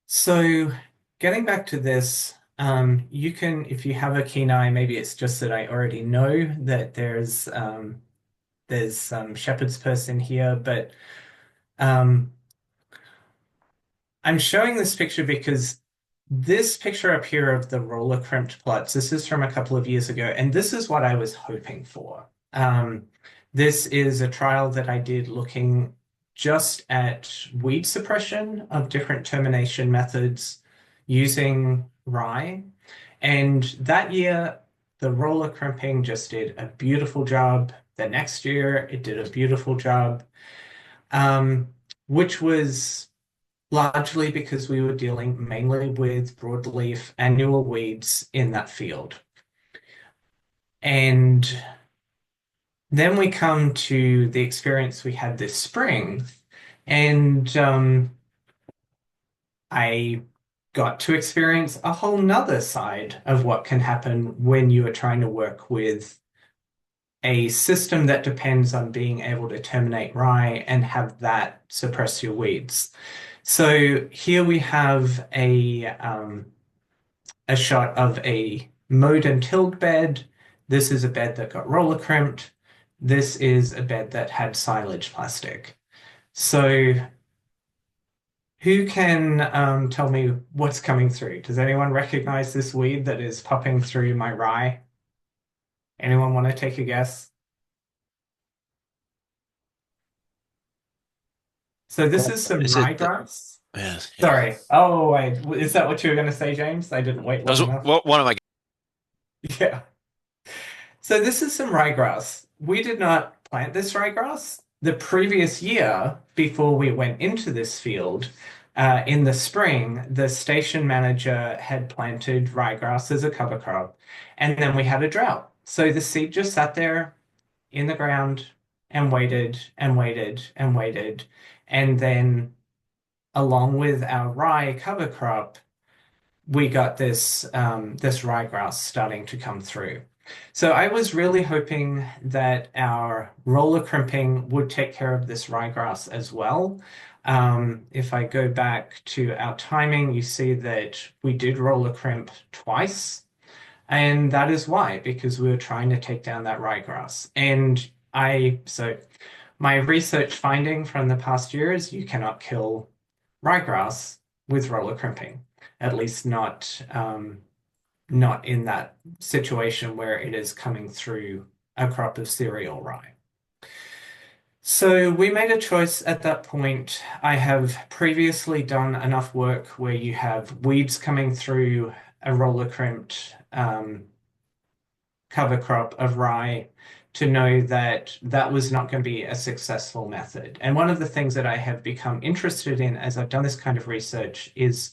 So getting back to this, you can, if you have a keen eye, maybe it's just that I already know that there's some shepherd's purse in here, but I'm showing this picture because this picture up here of the roller crimped plots, this is from a couple of years ago, and this is what I was hoping for. This is a trial that I did looking just at weed suppression of different termination methods using rye. And that year, the roller crimping just did a beautiful job. The next year, it did a beautiful job, which was largely because we were dealing mainly with broadleaf annual weeds in that field. And then we come to the experience we had this spring, and I got to experience a whole nother side of what can happen when you are trying to work with a system that depends on being able to terminate rye and have that suppress your weeds. So here we have a shot of a mowed and tilled bed. This is a bed that got roller crimped. This is a bed that had silage plastic. So who can tell me what's coming through? Does anyone recognize this weed that is popping through my rye? Anyone want to take a guess? So this is some Is it ryegrass. Yeah. Sorry. Oh, is that what you were going to say, James? I didn't wait That long was enough. one of my. Yeah. So this is some ryegrass. We did not plant this ryegrass. The previous year, before we went into this field, in the spring, the station manager had planted ryegrass as a cover crop, and then we had a drought. So the seed just sat there in the ground and waited and waited and waited. And then along with our rye cover crop, we got this ryegrass starting to come through. So I was really hoping that our roller crimping would take care of this ryegrass as well. If I go back to our timing, you see that we did roller crimp twice. And that is why, because we were trying to take down that ryegrass. So my research finding from the past year is you cannot kill ryegrass with roller crimping, at least not in that situation where it is coming through a crop of cereal rye. So we made a choice at that point. I have previously done enough work where you have weeds coming through a roller crimped cover crop of rye to know that that was not going to be a successful method. And one of the things that I have become interested in as I've done this kind of research is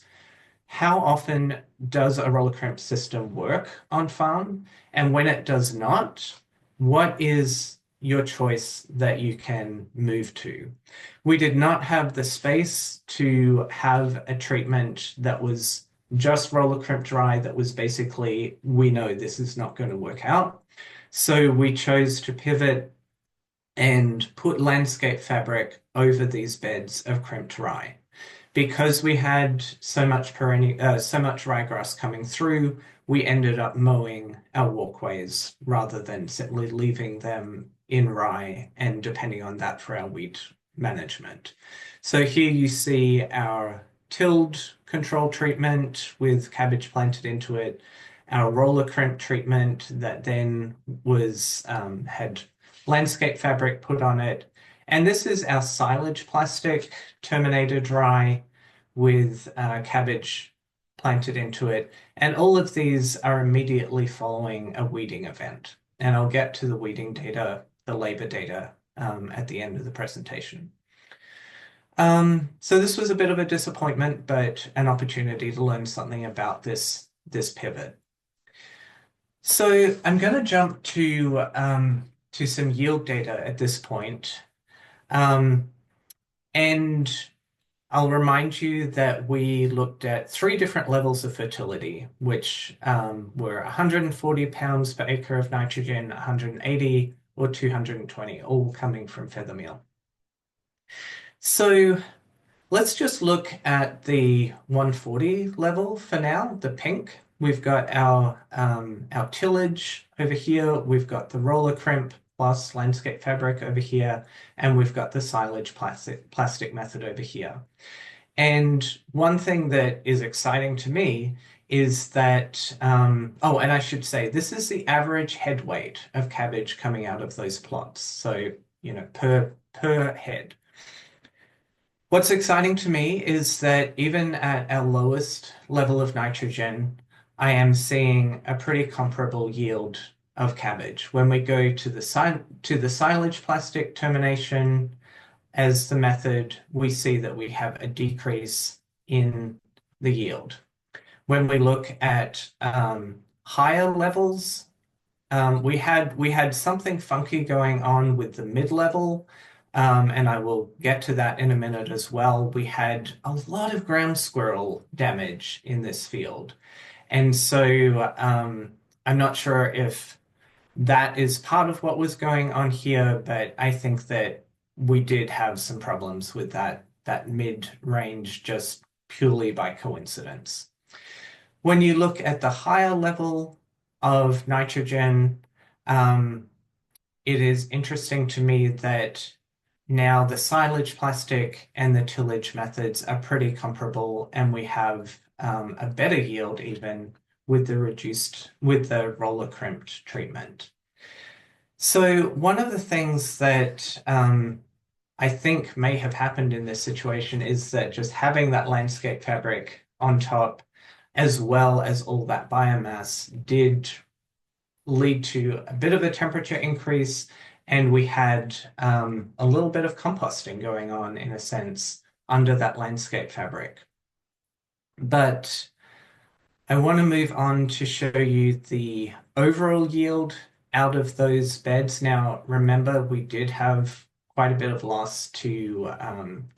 how often does a roller crimp system work on farm? And when it does not, what is your choice that you can move to? We did not have the space to have a treatment that was just roller crimped rye that was basically, we know this is not going to work out. So we chose to pivot and put landscape fabric over these beds of crimped rye. Because we had so much ryegrass coming through, we ended up mowing our walkways rather than simply leaving them in rye and depending on that for our weed management. So here you see our tilled control treatment with cabbage planted into it, our roller crimp treatment that then was had landscape fabric put on it. And this is our silage plastic terminated rye with cabbage planted into it. And all of these are immediately following a weeding event. And I'll get to the weeding data, the labor data, at the end of the presentation. So this was a bit of a disappointment, but an opportunity to learn something about this pivot. So I'm going to jump to some yield data at this point. And I'll remind you that we looked at 3 different levels of fertility, which were 140 pounds per acre of nitrogen, 180 or 220, all coming from feather meal. So let's just look at the 140 level for now, the pink. We've got our tillage over here. We've got the roller crimp plus landscape fabric over here, and we've got the silage plastic method over here. And one thing that is exciting to me is that, oh, and I should say, this is the average head weight of cabbage coming out of those plots. So, you know, per head. What's exciting to me is that even at our lowest level of nitrogen, I am seeing a pretty comparable yield of cabbage. When we go to the silage plastic termination as the method, we see that we have a decrease in the yield. When we look at higher levels, we had something funky going on with the mid-level, and I will get to that in a minute as well. We had a lot of ground squirrel damage in this field. And so I'm not sure if that is part of what was going on here, but I think that we did have some problems with that mid-range just purely by coincidence. When you look at the higher level of nitrogen, it is interesting to me that now the silage plastic and the tillage methods are pretty comparable, and we have a better yield even with the roller crimped treatment. So one of the things that I think may have happened in this situation is that just having that landscape fabric on top, as well as all that biomass, did lead to a bit of a temperature increase, and we had a little bit of composting going on, in a sense, under that landscape fabric. But I want to move on to show you the overall yield out of those beds. Now, remember, we did have quite a bit of loss to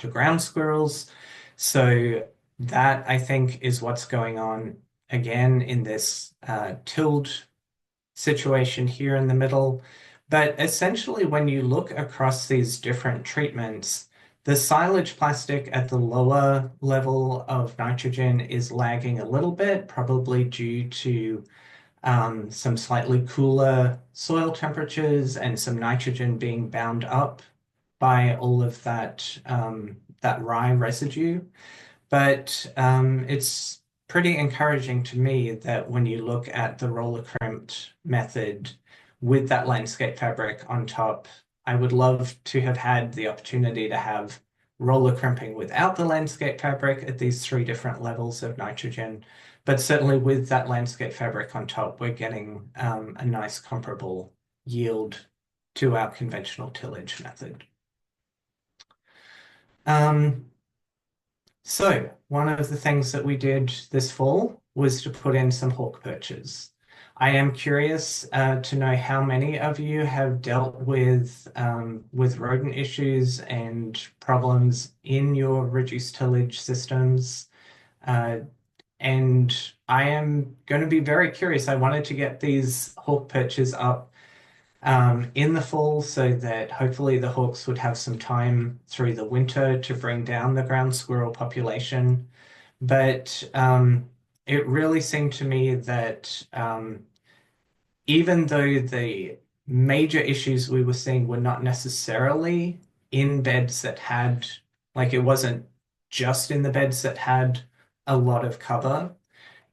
ground squirrels. So that I think is what's going on again in this tilled situation here in the middle. But essentially, when you look across these different treatments, the silage plastic at the lower level of nitrogen is lagging a little bit, probably due to some slightly cooler soil temperatures and some nitrogen being bound up by all of that rye residue. But it's pretty encouraging to me that when you look at the roller crimped method with that landscape fabric on top, I would love to have had the opportunity to have roller crimping without the landscape fabric at these three different levels of nitrogen. But certainly with that landscape fabric on top, we're getting a nice comparable yield to our conventional tillage method. So one of the things that we did this fall was to put in some hawk perches. I am curious to know how many of you have dealt with rodent issues and problems in your reduced tillage systems. And I am going to be very curious. I wanted to get these hawk perches up in the fall so that hopefully the hawks would have some time through the winter to bring down the ground squirrel population. But it really seemed to me that even though the major issues we were seeing were not necessarily in beds that had, like it wasn't just in the beds that had a lot of cover,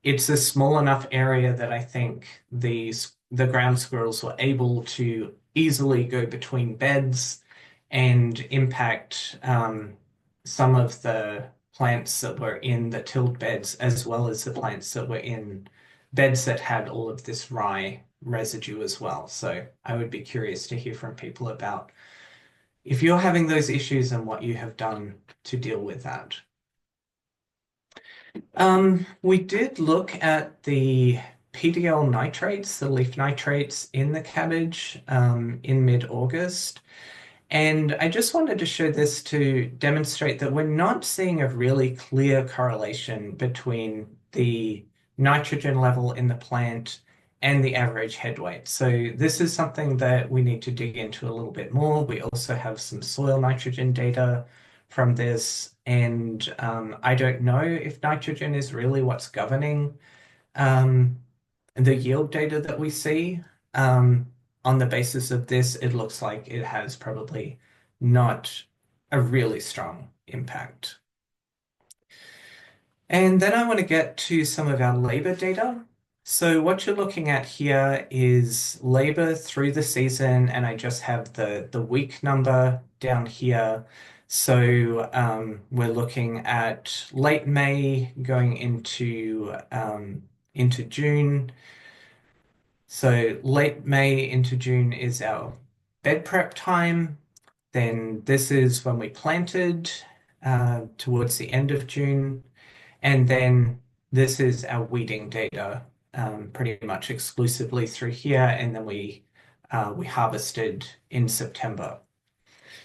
it's a small enough area that I think the ground squirrels were able to easily go between beds and impact some of the plants that were in the tilled beds, as well as the plants that were in beds that had all of this rye residue as well. So I would be curious to hear from people about if you're having those issues and what you have done to deal with that. We did look at the PDL nitrates, the leaf nitrates in the cabbage in mid-August. And I just wanted to show this to demonstrate that we're not seeing a really clear correlation between the nitrogen level in the plant and the average head weight. So this is something that we need to dig into a little bit more. We also have some soil nitrogen data from this, and I don't know if nitrogen is really what's governing the yield data that we see. On the basis of this, it looks like it has probably not a really strong impact. And then I want to get to some of our labor data. So what you're looking at here is labor through the season, and I just have the week number down here. So we're looking at late May going into June. So late May into June is our bed prep time. Then this is when we planted towards the end of June. And then this is our weeding data pretty much exclusively through here. And then we harvested in September.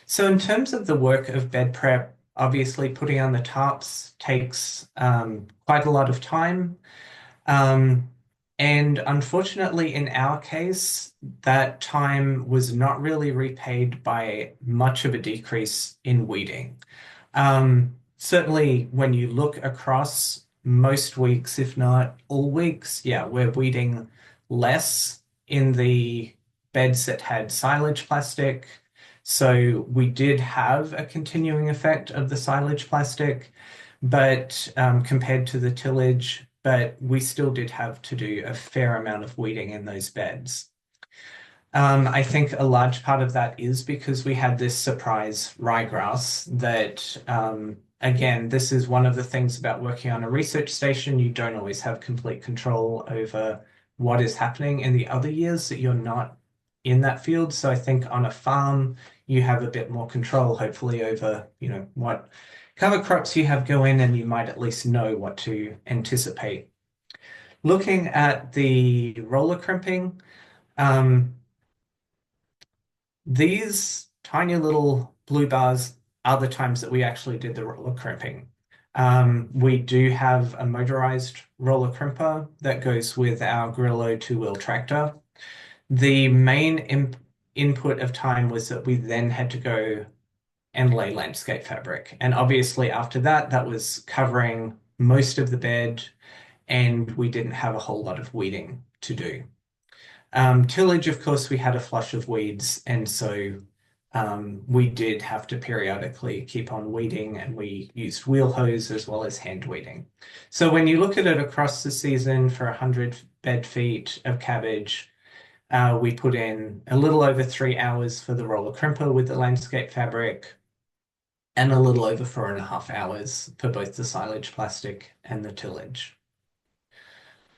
So in terms of the work of bed prep, obviously putting on the tarps takes quite a lot of time. And unfortunately, in our case, that time was not really repaid by much of a decrease in weeding. Certainly, when you look across most weeks, if not all weeks, yeah, we're weeding less in the beds that had silage plastic. So we did have a continuing effect of the silage plastic, but compared to the tillage, but we still did have to do a fair amount of weeding in those beds. I think a large part of that is because we had this surprise ryegrass that, again, this is one of the things about working on a research station. You don't always have complete control over what is happening in the other years that you're not in that field. So I think on a farm, you have a bit more control, hopefully, over, what cover crops you have go in, and you might at least know what to anticipate. Looking at the roller crimping, These tiny little blue bars are the times that we actually did the roller crimping. We do have a motorized roller crimper that goes with our Grillo two-wheel tractor. The main input of time was that we then had to go and lay landscape fabric. And obviously after that, that was covering most of the bed, and we didn't have a whole lot of weeding to do. Tillage, of course, we had a flush of weeds, and so we did have to periodically keep on weeding, and we used wheel hose as well as hand weeding. So when you look at it across the season for 100 bed feet of cabbage, we put in a little over 3 hours for the roller crimper with the landscape fabric, and a little over 4.5 hours for both the silage plastic and the tillage.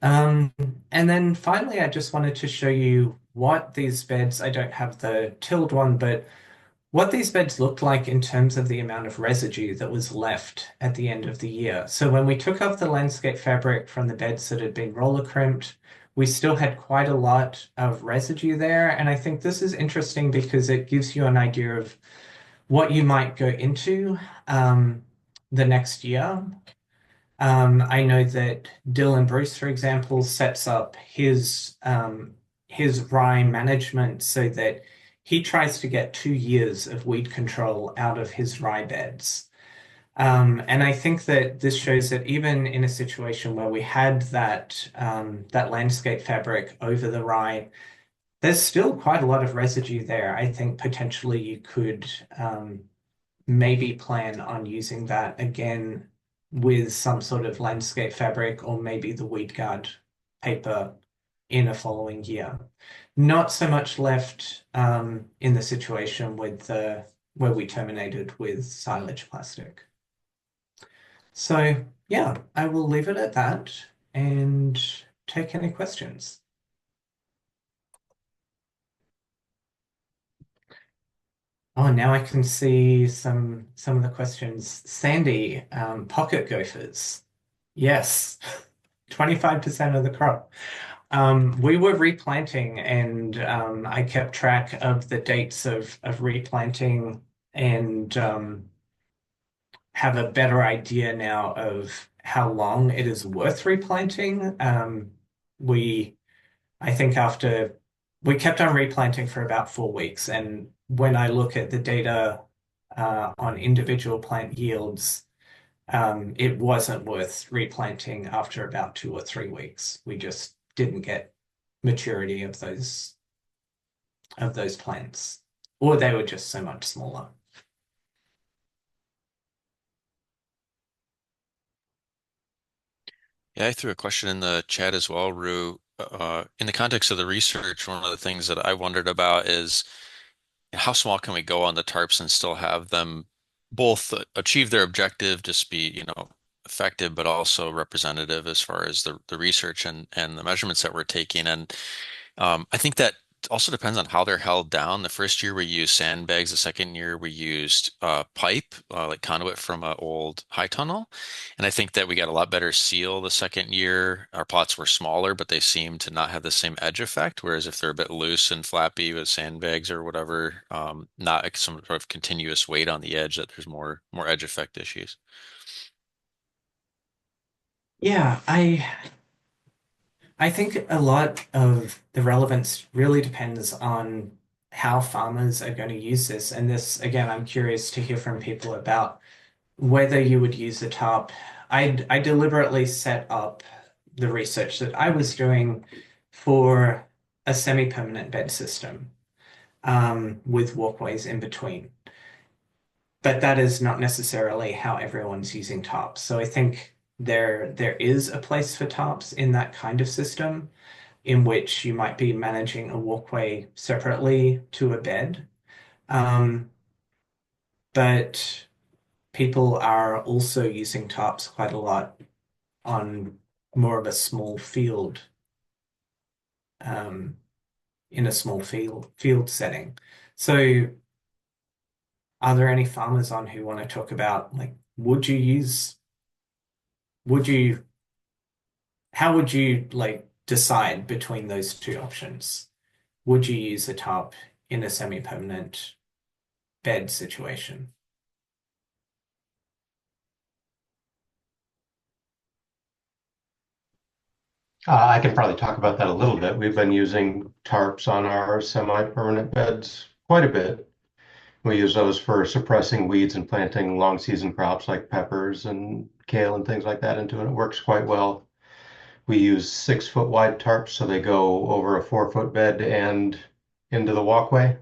Um, and then finally, I just wanted to show you what these beds, I don't have the tilled one, but what these beds looked like in terms of the amount of residue that was left at the end of the year. So when we took off the landscape fabric from the beds that had been roller crimped, we still had quite a lot of residue there. And I think this is interesting because it gives you an idea of what you might go into the next year. I know that Dylan Bruce, for example, sets up his rye management so that he tries to get 2 years of weed control out of his rye beds. And I think that this shows that even in a situation where we had that landscape fabric over the rye, there's still quite a lot of residue there. I think potentially you could maybe plan on using that again with some sort of landscape fabric or maybe the weed guard paper in a following year. Not so much left in the situation with where we terminated with silage plastic. So yeah, I will leave it at that and take any questions. Oh, now I can see some of the questions. Sandy, pocket gophers. Yes, 25% of the crop. We were replanting, and I kept track of the dates of replanting, and have a better idea now of how long it is worth replanting. We I think after we kept on replanting for about 4 weeks, and when I look at the data on individual plant yields, it wasn't worth replanting after about 2 or 3 weeks. We just didn't get maturity of those plants, or they were just so much smaller. Yeah, I threw a question in the chat as well, Rue. In the context of the research, one of the things that I wondered about is how small can we go on the tarps and still have them both achieve their objective, just be, effective, but also representative as far as the research and the measurements that we're taking. And I think that also depends on how they're held down. The first year we used sandbags. The second year we used pipe, like conduit from an old high tunnel. And I think that we got a lot better seal the second year. Our plots were smaller, but they seemed to not have the same edge effect. Whereas if they're a bit loose and flappy with sandbags or whatever, not like some sort of continuous weight on the edge, that there's more edge effect issues. Yeah, I think a lot of the relevance really depends on how farmers are going to use this. And this, again, I'm curious to hear from people about whether you would use the tarp. I deliberately set up the research that I was doing for a semi-permanent bed system with walkways in between. But that is not necessarily how everyone's using tarps. So I think there is a place for tarps in that kind of system in which you might be managing a walkway separately to a bed. But people are also using tarps quite a lot on more of a small field, in a small field setting. So are there any farmers on who want to talk about, like, would you how would you like decide between those two options? Would you use a tarp in a semi-permanent bed situation. I can probably talk about that a little bit. We've been using tarps on our semi-permanent beds quite a bit. We use those for suppressing weeds and planting long season crops like peppers and kale and things like that into it. It works quite well. We use 6 foot wide tarps so they go over a 4 foot bed and into the walkway,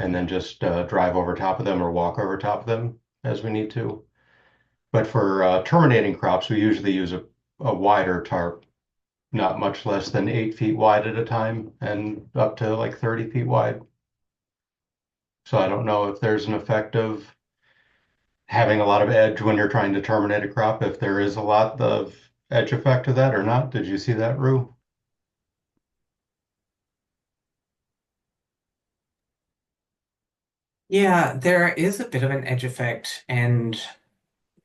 and then just drive over top of them or walk over top of them as we need to. But for terminating crops, we usually use a wider tarp, not much less than 8 feet wide at a time and up to like 30 feet wide. So I don't know if there's an effect of having a lot of edge when you're trying to terminate a crop, if there is a lot of edge effect to that or not. Did you see that, Rue? Yeah, there is a bit of an edge effect, and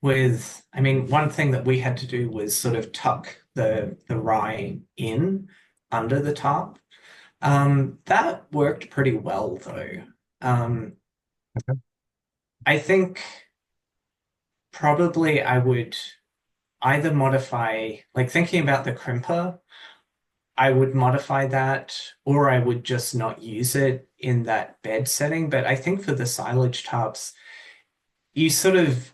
I mean, one thing that we had to do was sort of tuck the rye in under the tarp. That worked pretty well though. Um, I think probably I would either modify, like thinking about the crimper, I would modify that, or I would just not use it in that bed setting. But I think for the silage tarps, you sort of,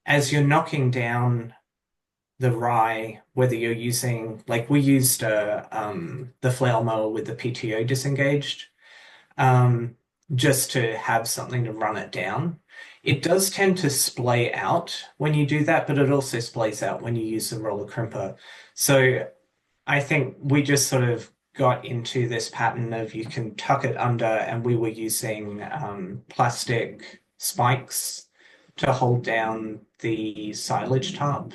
as you're knocking down the rye, whether you're using, like we used the flail mower with the PTO disengaged, um, just to have something to run it down. It does tend to splay out when you do that, but it also splays out when you use the roller crimper. So I think we just sort of got into this pattern of you can tuck it under, and we were using plastic spikes to hold down the silage tarp.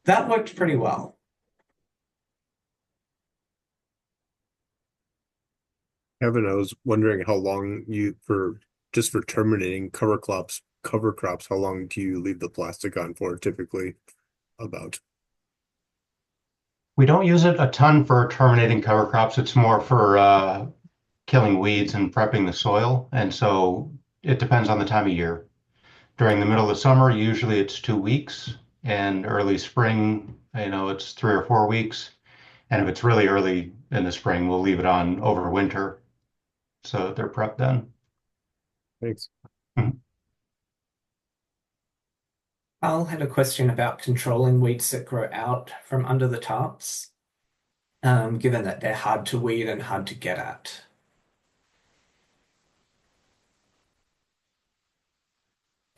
That worked pretty well. Kevin, I was wondering how long just for terminating cover crops, how long do you leave the plastic on for typically about? We don't use it a ton for terminating cover crops. It's more for killing weeds and prepping the soil. And so it depends on the time of year. During the middle of the summer, usually it's 2 weeks, and early spring, it's 3 or 4 weeks. And if it's really early in the spring, we'll leave it on over winter so that they're prepped then. Thanks. Mhm. Al had a question about controlling weeds that grow out from under the tarps, given that they're hard to weed and hard to get at.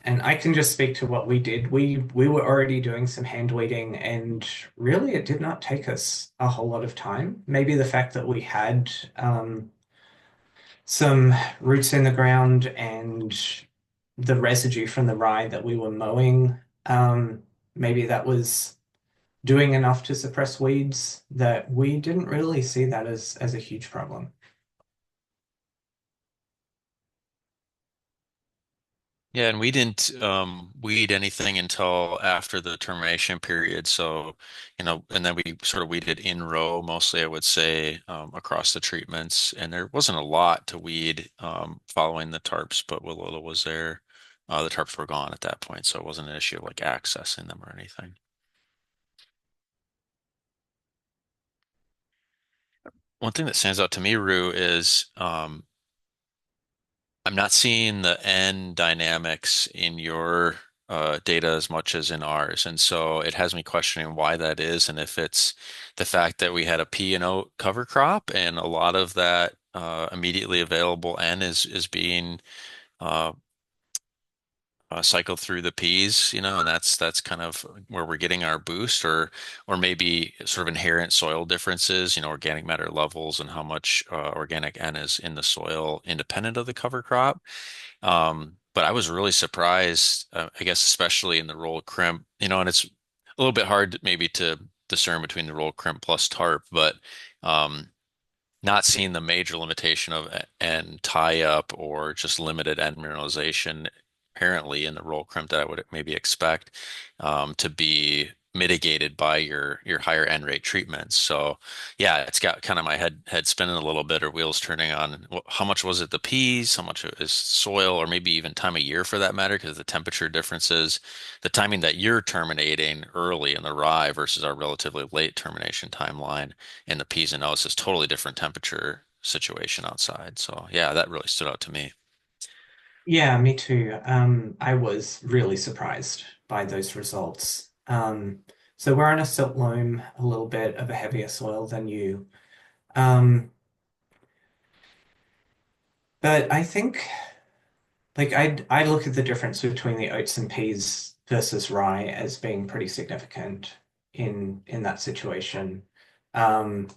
And I can just speak to what we did. We were already doing some hand weeding, and really it did not take us a whole lot of time. Maybe the fact that we had some roots in the ground and the residue from the rye that we were mowing, maybe that was doing enough to suppress weeds that we didn't really see that as a huge problem. Yeah, and we didn't weed anything until after the termination period. So, and then we sort of weeded in row mostly, I would say, across the treatments. And there wasn't a lot to weed following the tarps, but what little was there, the tarps were gone at that point, so it wasn't an issue of like accessing them or anything. One thing that stands out to me, Rue, is I'm not seeing the N dynamics in your data as much as in ours. And so it has me questioning why that is, and if it's the fact that we had a P and O cover crop and a lot of that immediately available N is being uh, cycled through the P's, and that's kind of where we're getting our boost, or maybe sort of inherent soil differences, organic matter levels and how much organic N is in the soil independent of the cover crop. But I was really surprised, I guess, especially in the roll crimp, and it's a little bit hard maybe to discern between the roll crimp plus tarp, but um, not seeing the major limitation of N tie up or just limited N mineralization apparently in the roll crimp that I would maybe expect to be mitigated by your higher end rate treatments. So yeah, it's got kind of my head spinning a little bit or wheels turning on. How much was it the peas? How much is soil, or maybe even time of year for that matter, because the temperature differences, the timing that you're terminating early in the rye versus our relatively late termination timeline in the peas and oats is totally different temperature situation outside. So yeah, that really stood out to me. Yeah, me too. I was really surprised by those results. So we're on a silt loam, a little bit of a heavier soil than you. Um, but I think like I look at the difference between the oats and peas versus rye as being pretty significant in that situation. Um,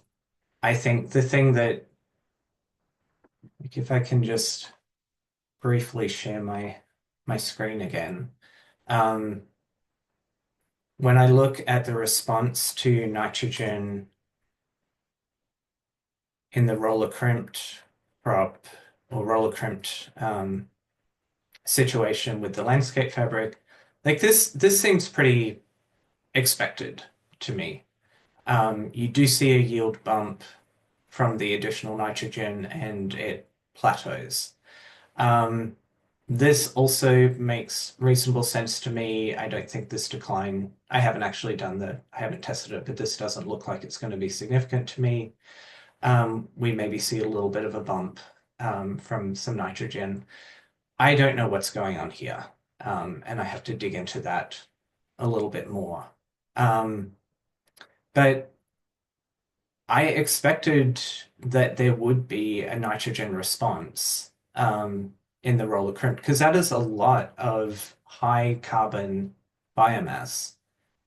I think the thing that like if I can just briefly share my screen again. Um, when I look at the response to nitrogen in the roller crimped crop or roller crimped situation with the landscape fabric, like this seems pretty expected to me. You do see a yield bump from the additional nitrogen and it plateaus. Um, this also makes reasonable sense to me. I don't think this decline, I haven't actually I haven't tested it, but this doesn't look like it's going to be significant to me. We maybe see a little bit of a bump from some nitrogen. I don't know what's going on here, and I have to dig into that a little bit more. Um, but I expected that there would be a nitrogen response in the roller crimp because that is a lot of high carbon biomass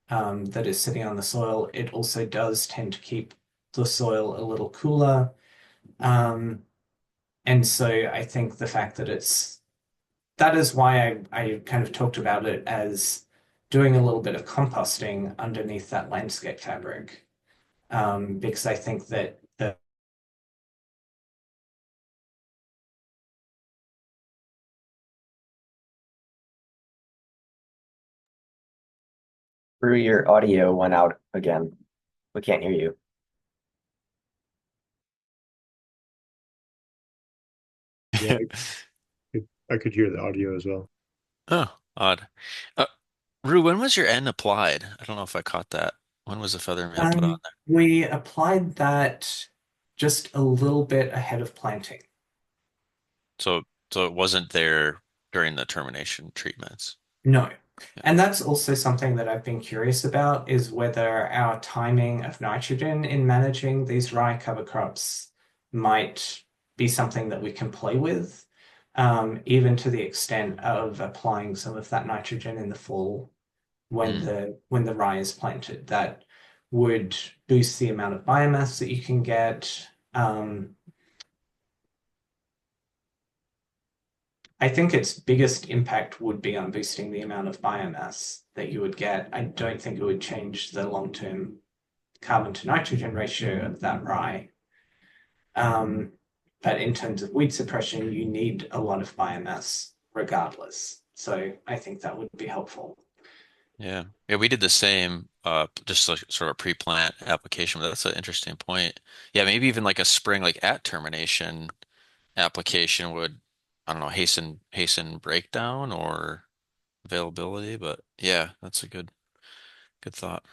that is sitting on the soil. It also does tend to keep the soil a little cooler. Um, and so I think the fact that that is why I kind of talked about it as doing a little bit of composting underneath that landscape fabric. Because I think that the Rue, your audio went out again. We can't hear you. Yeah, I could hear the audio as well. Oh, odd. Uh, Rue, when was your N applied? I don't know if I caught that. When was the feather meal put on there? we applied that just a little bit ahead of planting. So, so it wasn't there during the termination treatments. No. Yeah. And that's also something that I've been curious about is whether our timing of nitrogen in managing these rye cover crops might be something that we can play with, even to the extent of applying some of that nitrogen in the fall Mm. when the rye is planted. That would boost the amount of biomass that you can get. I think its biggest impact would be on boosting the amount of biomass that you would get. I don't think it would change the long-term carbon to nitrogen ratio of that rye. Um, but in terms of weed suppression, you need a lot of biomass regardless. So I think that would be helpful. Yeah. Yeah, we did the same, just like sort of pre-plant application, but that's an interesting point. Yeah, maybe even like a spring, like at termination application would, I don't know, hasten breakdown or availability, but yeah, that's a good thought.